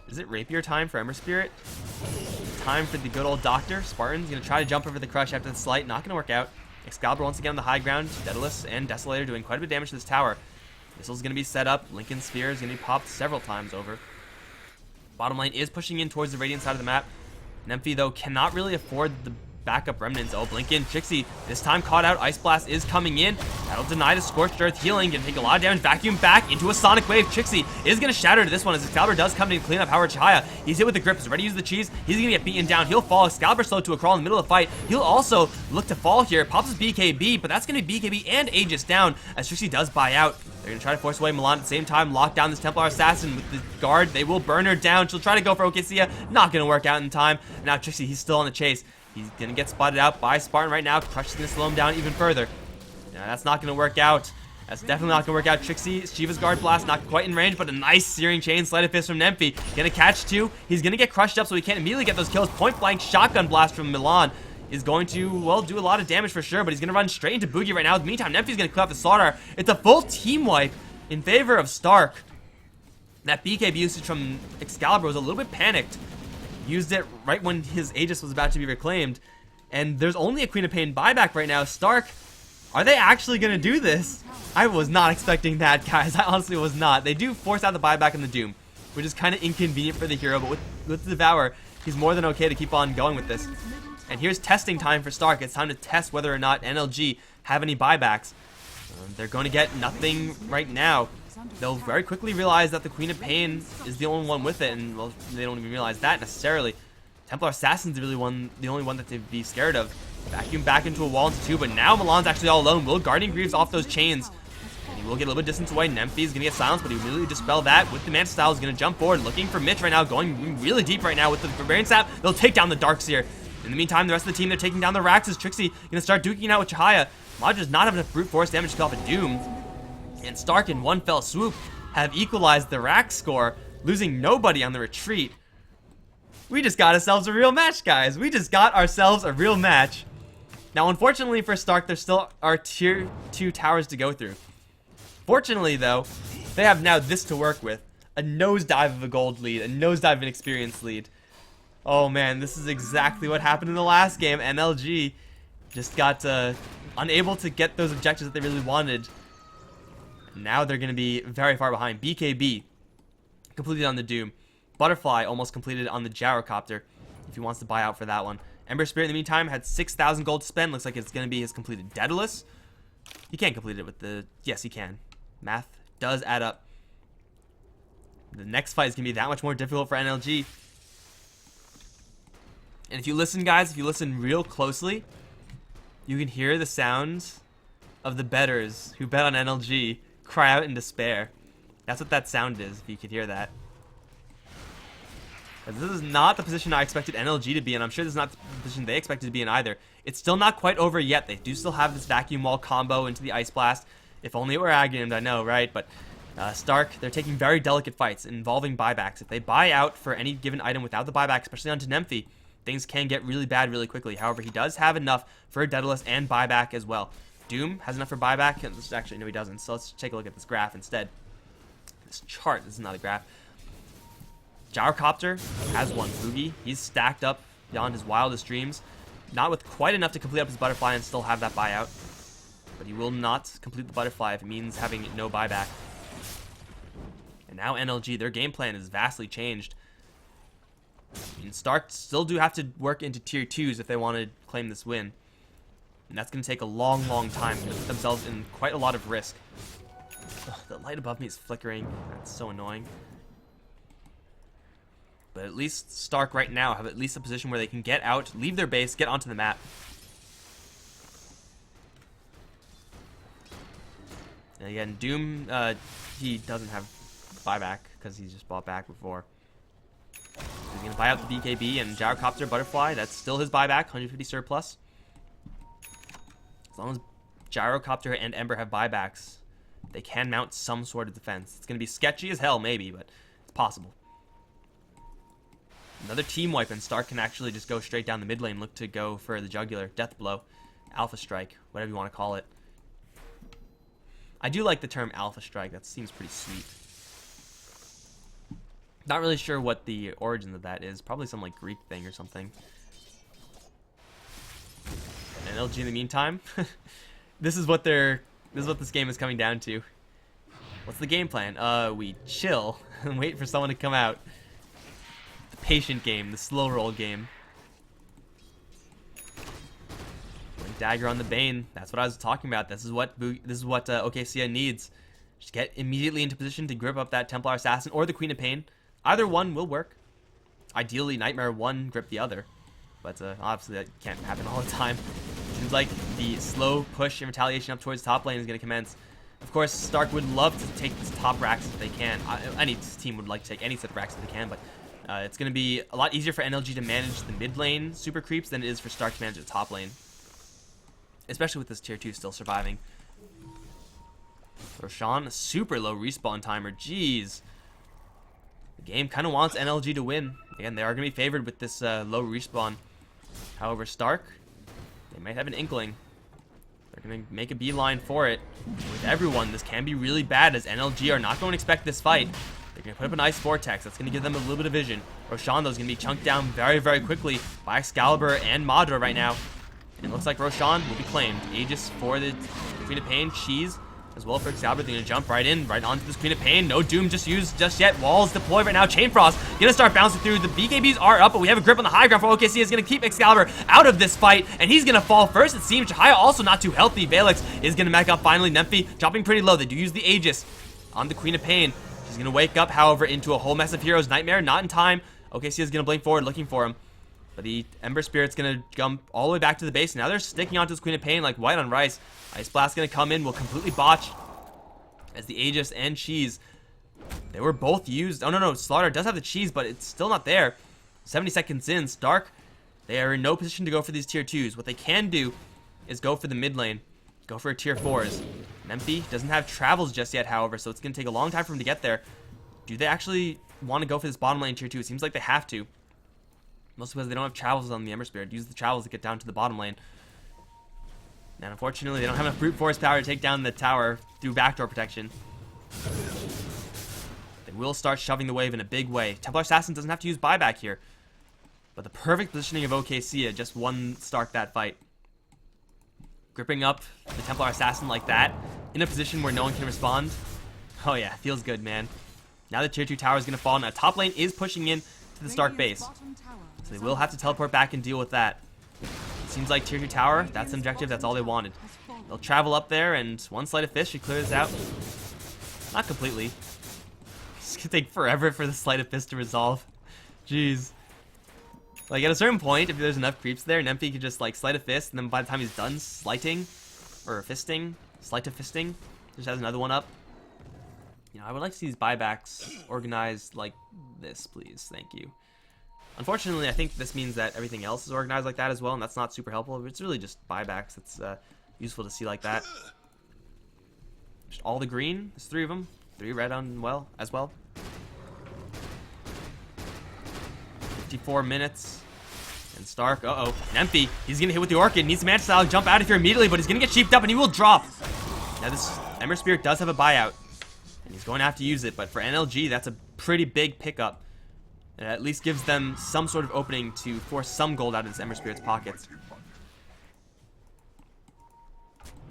Is it Rapier time for Ember Spirit? Time for the good old Doctor. Spartan's going to try to jump over the Crush after the Slight. Not going to work out. Excalibur once again on the high ground. Daedalus and Desolator doing quite a bit of damage to this tower. Missile's going to be set up. Lincoln's Sphere is going to be popped several times over. Bottom lane is pushing in towards the Radiant side of the map. Nymphy, though, cannot really afford the backup remnants. Oh, Blinkin, Trixie, this time caught out. Ice Blast is coming in. That'll deny the Scorched Earth healing. Gonna take a lot of damage. Vacuum back into a Sonic Wave. Trixie is gonna shatter to this one as Excalibur does come in to clean up Howard Chihaya. He's hit with the grip. He's ready to use the cheese. He's gonna get beaten down. He'll fall. Excalibur slowed to a crawl in the middle of the fight. He'll also look to fall here. Pops his BKB, but that's gonna be BKB and Aegis down as Trixie does buy out. They're gonna try to force away Milan at the same time. Lock down this Templar Assassin with the guard. They will burn her down. She'll try to go for Okesia. Not gonna work out in time. And now Trixie, he's still on the chase. He's going to get spotted out by Spartan right now. Crush is going to slow him down even further. Now, that's not going to work out. That's definitely not going to work out. Trixie, Shiva's Guard Blast, not quite in range, but a nice Searing Chain, Sleight of Fist from Nymphy. Going to catch two. He's going to get crushed up so he can't immediately get those kills. Point blank Shotgun Blast from Milan is going to, well, do a lot of damage for sure, but he's going to run straight into Boogie right now. In the meantime, Nymphy's going to clear off the Slaughter. It's a full team wipe in favor of Stark. That BKB usage from Excalibur was a little bit panicked. Used it right when his Aegis was about to be reclaimed. And there's only a Queen of Pain buyback right now. Stark, are they actually going to do this? I was not expecting that, guys. I honestly was not. They do force out the buyback in the Doom, which is kind of inconvenient for the hero. But with the Devour, he's more than okay to keep on going with this. And here's testing time for Stark. It's time to test whether or not NLG have any buybacks. They're going to get nothing right now. They'll very quickly realize that the Queen of Pain is the only one with it. And well, they don't even realize that necessarily. Templar Assassin's really the only one that they'd be scared of. Vacuum back into a wall into two, but now Milan's actually all alone. Will Guardian Greaves off those chains. And he will get a little bit of distance away. Nymphy's gonna get silenced, but he really dispel that with the Manta Style. He's gonna jump forward, looking for Mitch right now, going really deep right now with the Barbarian Sap. They'll take down the Darkseer. In the meantime, the rest of the team, they're taking down the Raxes. Trixie gonna start duking out with Chihaya. Maj does not have enough brute force damage to kill off a Doom. And Stark in one fell swoop have equalized the Rax score, losing nobody on the retreat. We just got ourselves a real match, guys. We just got ourselves a real match. Now, unfortunately for Stark, there still are tier 2 towers to go through. Fortunately, though, they have now this to work with. A nosedive of a gold lead, a nosedive of an experience lead. Oh man, this is exactly what happened in the last game. NLG just got unable to get those objectives that they really wanted. Now they're going to be very far behind. BKB completed on the Doom. Butterfly almost completed on the Gyrocopter, if he wants to buy out for that one. Ember Spirit, in the meantime, had 6,000 gold to spend. Looks like it's going to be his completed Daedalus. He can't complete it with the... Yes, he can. Math does add up. The next fight is going to be that much more difficult for NLG. And if you listen, guys, if you listen real closely, you can hear the sounds of the bettors who bet on NLG cry out in despair. That's what that sound is, if you could hear that. This is not the position I expected NLG to be in. I'm sure this is not the position they expected to be in either. It's still not quite over yet. They do still have this vacuum wall combo into the Ice Blast. If only it were Aghanim, I know, right? But Stark, they're taking very delicate fights involving buybacks. If they buy out for any given item without the buyback, especially onto Nemphy, things can get really bad really quickly. However, he does have enough for Daedalus and buyback as well. Doom has enough for buyback. Actually, no, he doesn't. So let's take a look at this graph instead. This chart, this is not a graph. Gyrocopter has one. Boogie, he's stacked up beyond his wildest dreams. Not with quite enough to complete up his butterfly and still have that buyout. But he will not complete the butterfly if it means having no buyback. And now NLG, their game plan is vastly changed. And Stark still do have to work into tier 2s if they want to claim this win. And that's going to take a long, long time to put themselves in quite a lot of risk. Ugh, the light above me is flickering. That's so annoying. But at least Stark right now have at least a position where they can get out, leave their base, get onto the map. And again, Doom, he doesn't have buyback because he's just bought back before. So he's going to buy out the BKB and Gyrocopter, Butterfly. That's still his buyback, 150 surplus. As long as Gyrocopter and Ember have buybacks, they can mount some sort of defense. It's going to be sketchy as hell, maybe, but it's possible. Another team wipe, and Stark can actually just go straight down the mid lane, look to go for the jugular, death blow, alpha strike, whatever you want to call it. I do like the term alpha strike. That seems pretty sweet. Not really sure what the origin of that is. Probably some like Greek thing or something. And LG in the meantime, this is what this game is coming down to. What's the game plan? We chill and wait for someone to come out. The patient game, the slow roll game. Blink dagger on the Bane. That's what I was talking about. This is what OKC needs. Just get immediately into position to grip up that Templar Assassin or the Queen of Pain. Either one will work. Ideally, Nightmare one grip the other, but obviously that can't happen all the time. Seems like the slow push and retaliation up towards top lane is going to commence. Of course, Stark would love to take this top racks if they can. Any team would like to take any set of racks if they can, but it's going to be a lot easier for NLG to manage the mid lane super creeps than it is for Stark to manage the top lane. Especially with this tier 2 still surviving. Roshan, a super low respawn timer. Jeez. The game kind of wants NLG to win. Again, they are going to be favored with this low respawn. However, Stark, they might have an inkling. They're going to make a beeline for it. With everyone, this can be really bad as NLG are not going to expect this fight. They're going to put up an Ice Vortex. That's going to give them a little bit of vision. Roshan, though, is going to be chunked down very, very quickly by Excalibur and Madra right now. And it looks like Roshan will be claimed. Aegis for the Queen of Pain. Cheese as well for Excalibur. They're going to jump right onto this Queen of Pain. No Doom just used just yet. Walls deployed right now. Chain Frost going to start bouncing through. The BKBs are up, but we have a grip on the high ground for OKC. Is going to keep Excalibur out of this fight, and he's going to fall first. It seems Chihaya also not too healthy. Valix is going to mech up finally. Nemphy dropping pretty low. They do use the Aegis on the Queen of Pain. She's going to wake up, however, into a whole mess of heroes. Nightmare not in time. OKC is going to blink forward looking for him. But the Ember Spirit's going to jump all the way back to the base. Now they're sticking onto this Queen of Pain like white on rice. Ice Blast going to come in, will completely botch. As the Aegis and Cheese, they were both used. Oh, no. Slaughter does have the Cheese, but it's still not there. 70 seconds in. Stark, they are in no position to go for these tier 2s. What they can do is go for the mid lane. Go for tier 4s. Nemphy doesn't have travels just yet, however, so it's going to take a long time for him to get there. Do they actually want to go for this bottom lane tier 2? It seems like they have to. Mostly because they don't have travels on the Ember Spirit. Use the travels to get down to the bottom lane. And unfortunately, they don't have enough brute force power to take down the tower through backdoor protection. will start shoving the wave in a big way. Templar Assassin doesn't have to use buyback here. But the perfect positioning of OKC just won Stark that fight. Gripping up the Templar Assassin like that, in a position where no one can respond. Oh yeah, feels good, man. Now the tier 2 tower is going to fall. Now top lane is pushing in to the Stark base. So they will have to teleport back and deal with that. It seems like tier 2 tower, that's the objective, that's all they wanted. They'll travel up there, and one Sleight of Fist should clear this out. Not completely. It's going to take forever for the Sleight of Fist to resolve. Jeez. Like, at a certain point, if there's enough creeps there, Nemphy could just, like, Sleight of Fist, and then by the time he's done slighting, or fisting, Sleight of Fisting, just has another one up. You know, I would like to see these buybacks organized like this, please. Thank you. Unfortunately, I think this means that everything else is organized like that as well, and that's not super helpful. It's really just buybacks. It's useful to see like that. Just all the green. There's 3 of them. 3 red on as well. 54 minutes. And Stark, Nemphy, he's going to hit with the Orchid. Needs some anti-style, jump out of here immediately, but he's going to get sheeped up and he will drop. Now this Ember Spirit does have a buyout. And he's going to have to use it, but for NLG, that's a pretty big pickup. It at least gives them some sort of opening to force some gold out of this Ember Spirit's pockets.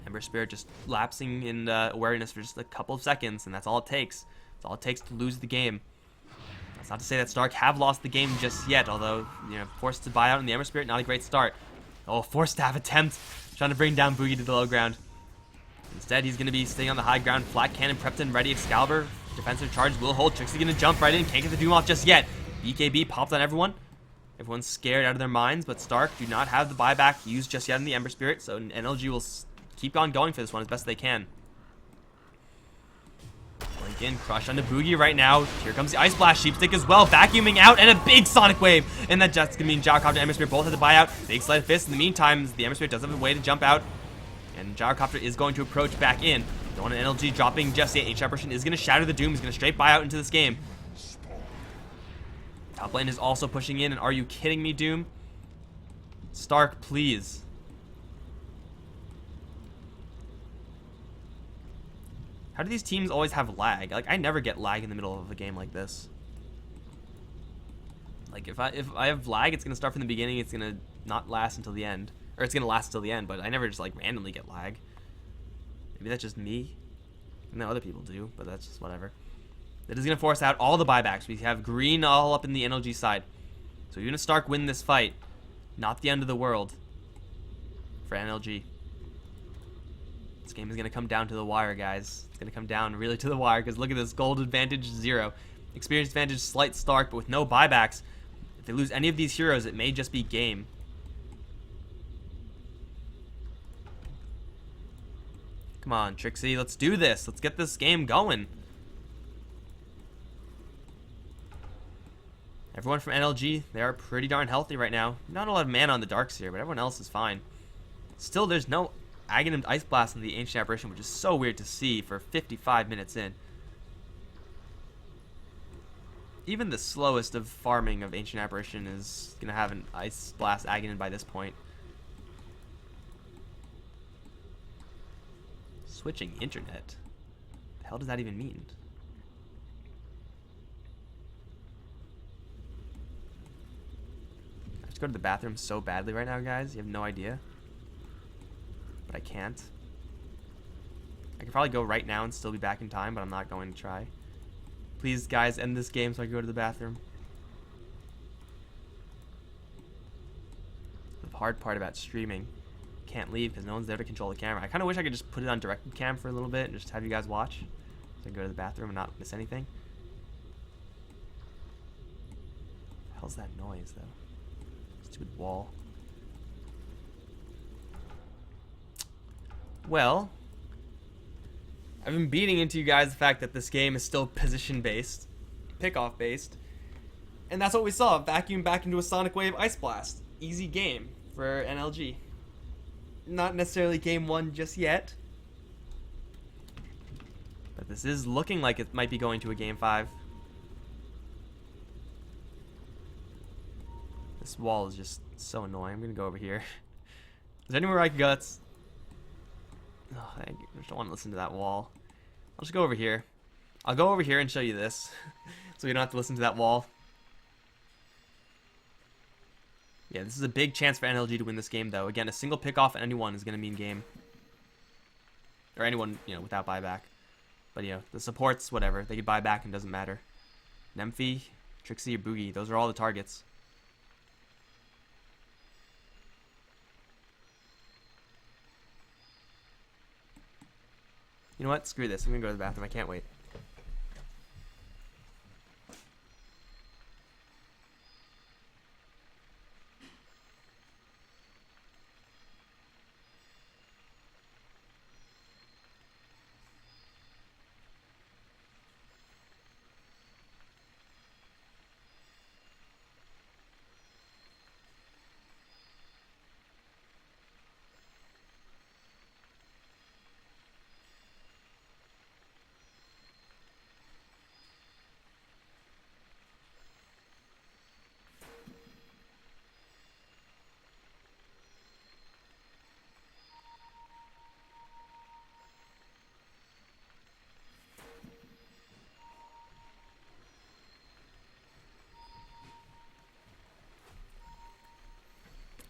Ember Spirit just lapsing in awareness for just a couple of seconds, and that's all it takes. That's all it takes to lose the game. That's not to say that Stark have lost the game just yet, although, you know, forced to buy out in the Ember Spirit, not a great start. Oh, forced to have attempt, trying to bring down Boogie to the low ground. Instead, he's going to be staying on the high ground. Flat Cannon prepped and ready. Excalibur, defensive charge will hold. Trixie going to jump right in. Can't get the Doom off just yet. BKB popped on everyone. Everyone's scared out of their minds, but Stark do not have the buyback used just yet in the Ember Spirit, so NLG will keep on going for this one as best they can. Blink in, crush onto Boogie right now. Here comes the Ice Blast, Sheepstick as well, vacuuming out, and a big Sonic Wave. And that just going to mean Gyrocopter and Ember Spirit both have the buyout. Big Sleight of Fist. In the meantime, the Ember Spirit does have a way to jump out. And Gyrocopter is going to approach back in. Don't want an NLG dropping just yet. Ancient Apparition is going to shatter the Doom. He's going to straight buy out into this game. Top lane is also pushing in. And are you kidding me, Doom? Stark, please. How do these teams always have lag? Like, I never get lag in the middle of a game like this. Like, if I have lag, it's going to start from the beginning. It's going to not last until the end. Or it's going to last until the end, but I never just, like, randomly get lag. Maybe that's just me. I know other people do, but that's just whatever. That is going to force out all the buybacks. We have green all up in the NLG side. So even if Stark win this fight, not the end of the world for NLG. This game is going to come down to the wire, guys. It's going to come down really to the wire, because look at this. Gold advantage, 0. Experience advantage, slight Stark, but with no buybacks. If they lose any of these heroes, it may just be game. Come on, Trixie, let's do this. Let's get this game going. Everyone from NLG, they are pretty darn healthy right now. Not a lot of mana on the darks here, but everyone else is fine. Still, there's no Aghanim Ice Blast in the Ancient Apparition, which is so weird to see for 55 minutes in. Even the slowest of farming of Ancient Apparition is going to have an Ice Blast Aghanim by this point. Switching internet. The hell does that even mean? I have to go to the bathroom so badly right now, guys. You have no idea. But I can't. I could probably go right now and still be back in time, but I'm not going to try. Please, guys, end this game so I can go to the bathroom. The hard part about streaming. Can't leave because no one's there to control the camera. I kind of wish I could just put it on directed cam for a little bit and just have you guys watch, so I can go to the bathroom and not miss anything. What the hell's that noise, though? Stupid wall. Well, I've been beating into you guys the fact that this game is still position-based, pick-off-based, and that's what we saw. Vacuum back into a Sonic Wave Ice Blast. Easy game for NLG. Not necessarily game 1 just yet, but this is looking like it might be going to a game 5. This wall is just so annoying. I'm gonna go over here. Is there anywhere I can go? That's... Oh, I just don't want to listen to that wall. I'll just go over here. I'll go over here and show you this, so we don't have to listen to that wall. Yeah, this is a big chance for NLG to win this game, though. Again, a single pick off anyone is going to mean game. Or anyone, you know, without buyback. But, you know, the supports, whatever. They could buy back and it doesn't matter. Nemphy, Trixie, or Boogie. Those are all the targets. You know what? Screw this. I'm going to go to the bathroom. I can't wait.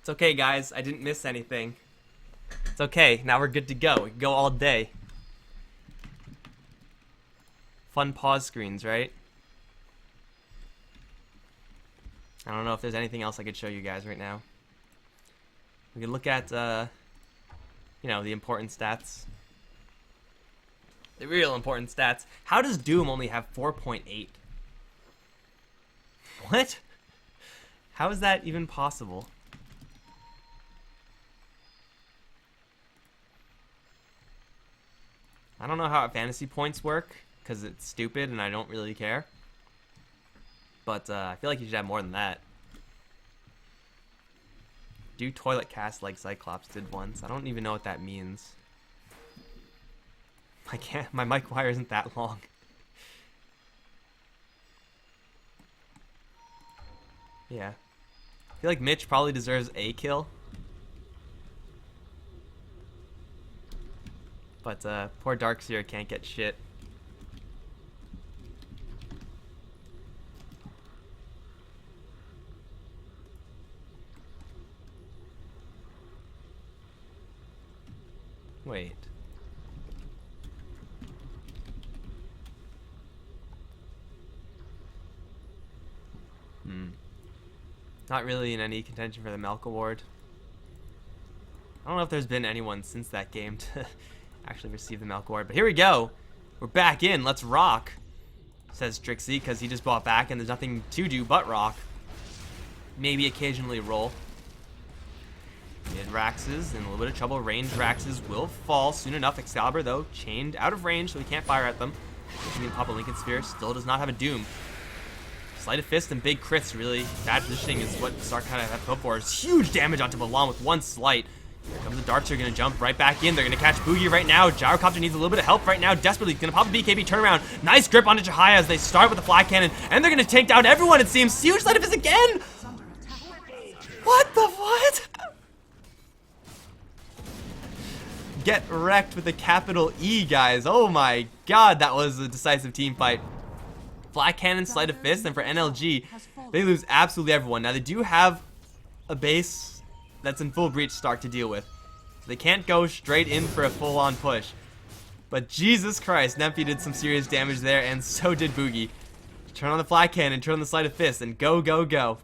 It's okay, guys. I didn't miss anything. It's okay. Now we're good to go. We can go all day. Fun pause screens, right? I don't know if there's anything else I could show you guys right now. We can look at, you know, the important stats. The real important stats. How does Doom only have 4.8? What? How is that even possible? I don't know how fantasy points work, because it's stupid and I don't really care. But I feel like you should have more than that. Do toilet cast like Cyclops did once. I don't even know what that means. I can't, my mic wire isn't that long. Yeah. I feel like Mitch probably deserves a kill. But poor Darkseer can't get shit. Wait. Not really in any contention for the Melk Award. I don't know if there's been anyone since that game to actually receive the Melk Award, but here we go. We're back in. Let's rock, says Trixie, because he just bought back and there's nothing to do but rock. Maybe occasionally roll. Mid Raxes in a little bit of trouble. Range Raxes will fall soon enough. Excalibur, though, chained out of range, so he can't fire at them. Papa Lincoln Sphere still does not have a Doom. Sleight of Fist and big crits, really. Bad positioning is what Stark kind of have to hope for. It's huge damage onto Milan with one slight. Here comes the darts. Are going to jump right back in. They're going to catch Boogie right now. Gyrocopter needs a little bit of help right now. Desperately going to pop a BKB turnaround. Nice grip onto Chihaya as they start with the fly cannon. And they're going to take down everyone, it seems. Huge Sleight of Fist again. What the what? Get wrecked with a capital E, guys. Oh my god, that was a decisive team fight. Fly cannon, Sleight of Fist, and for NLG, they lose absolutely everyone. Now, they do have a base that's in full breach Stark to deal with. So they can't go straight in for a full-on push. But Jesus Christ, Nemphy did some serious damage there, and so did Boogie. Turn on the fly cannon, turn on the Sleight of Fist, and go, go, go.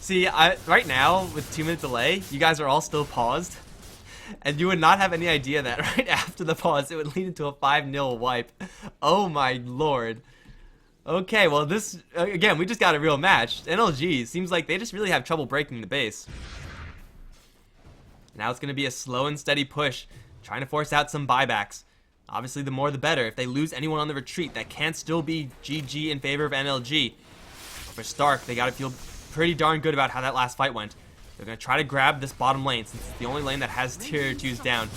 See, right now, with 2-minute delay, you guys are all still paused. And you would not have any idea that right after the pause, it would lead into a 5-0 wipe. Oh my lord. Okay, well this, again, we just got a real match. NLG seems like they just really have trouble breaking the base. Now it's going to be a slow and steady push, trying to force out some buybacks. Obviously, the more the better. If they lose anyone on the retreat, that can still be GG in favor of NLG. For Stark, they got to feel pretty darn good about how that last fight went. They're going to try to grab this bottom lane, since it's the only lane that has tier 2s down.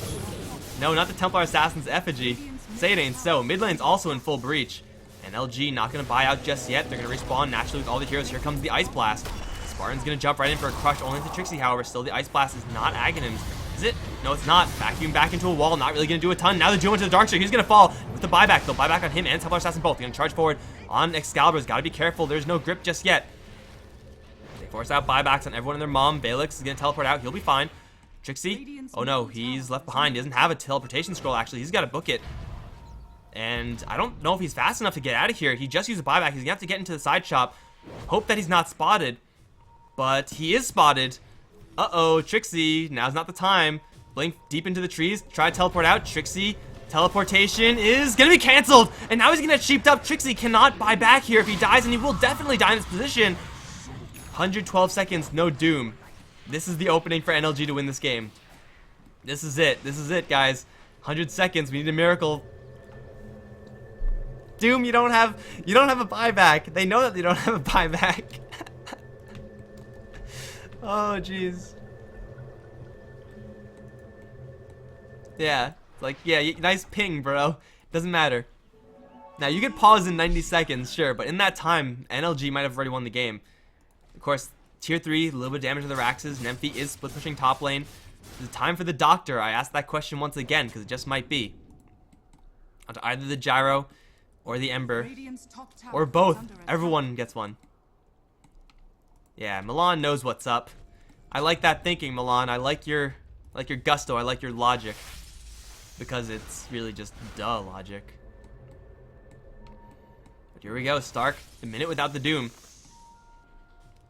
No, not the Templar Assassin's effigy. Say it ain't so. Mid lane's also in full breach. And LG not going to buy out just yet. They're going to respawn naturally with all the heroes. Here comes the Ice Blast. Spartan's going to jump right in for a crush only to Trixie, however. Still, the Ice Blast is not Aghanim's. This Is it? No, it's not. Vacuum back into a wall. Not really going to do a ton. Now the duo into the Dark Streak. He's going to fall with the buyback. They'll buyback on him and Templar Assassin both. Going to charge forward on Excalibur's. Got to be careful. There's no grip just yet. They force out buybacks on everyone and their mom. Balix is going to teleport out. He'll be fine. Trixie. Oh no, he's left behind. He doesn't have a teleportation scroll, actually. He's got to book it. And I don't know if he's fast enough to get out of here. He just used a buyback. He's going to have to get into the side shop. Hope that he's not spotted. But he is spotted. Uh-oh, Trixie. Now's not the time. Blink deep into the trees. Try to teleport out. Trixie. Teleportation is going to be canceled. And now he's going to get sheeped up. Trixie cannot buy back here if he dies. And he will definitely die in this position. 112 seconds. No doom. This is the opening for NLG to win this game. This is it. This is it, guys. 100 seconds. We need a miracle. Doom, you don't have a buyback. They know that they don't have a buyback. Oh, jeez. Yeah, like, yeah, nice ping, bro. Doesn't matter. Now, you could pause in 90 seconds, sure, but in that time, NLG might have already won the game. Of course, tier 3, a little bit of damage to the Raxes. Nemphy is split pushing top lane. Is it time for the Doctor? I asked that question once again, because it just might be. Onto either the Gyro or the Ember, or both. Everyone gets one. Yeah, Milan knows what's up. I like that thinking, Milan. I like your gusto. I like your logic, because it's really just duh logic. But here we go, Stark. A minute without the Doom.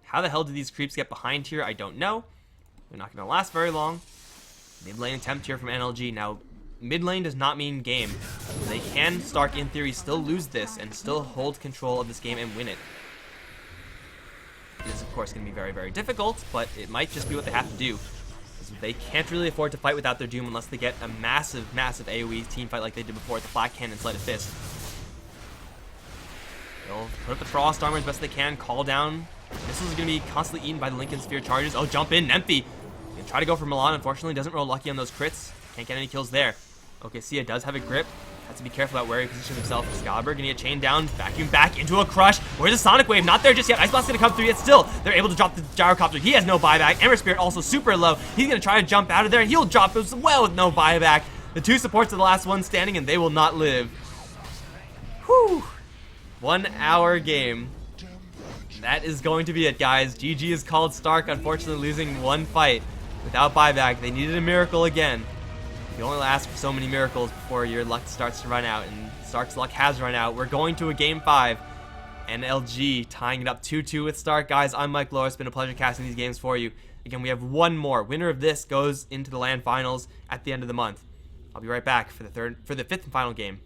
How the hell did these creeps get behind here? I don't know. They're not going to last very long. Mid lane attempt here from NLG. Now, mid lane does not mean game. They can, Stark, in theory, still lose this and still hold control of this game and win it. It is, of course, going to be very, very difficult, but it might just be what they have to do. They can't really afford to fight without their Doom unless they get a massive, massive AoE team fight like they did before with the Black Cannon Sleight of Fist. They'll put up the Frost Armor as best they can, call down. Missiles is going to be constantly eaten by the Lincoln Sphere charges. Oh, jump in, Nemphy. Gonna try to go for Milan. Unfortunately, doesn't roll lucky on those crits. Can't get any kills there. Okay, Sia does have a grip. Has to be careful about where he positions himself. Excalibur gonna get chained down, vacuum back into a crush. Where's the Sonic Wave? Not there just yet. Ice Blast gonna come through yet still. They're able to drop the Gyrocopter. He has no buyback. Ember Spirit also super low. He's gonna try to jump out of there. He'll drop as well with no buyback. The two supports are the last one standing, and they will not live. Whew. 1 hour game. That is going to be it, guys. GG is called. Stark, unfortunately, losing one fight without buyback. They needed a miracle again. You only ask for so many miracles before your luck starts to run out, and Stark's luck has run out. We're going to a Game 5, and LG tying it up 2-2 with Stark. Guys, I'm Mikelorus. It's been a pleasure casting these games for you. Again, we have one more. Winner of this goes into the LAN finals at the end of the month. I'll be right back for the fifth and final game.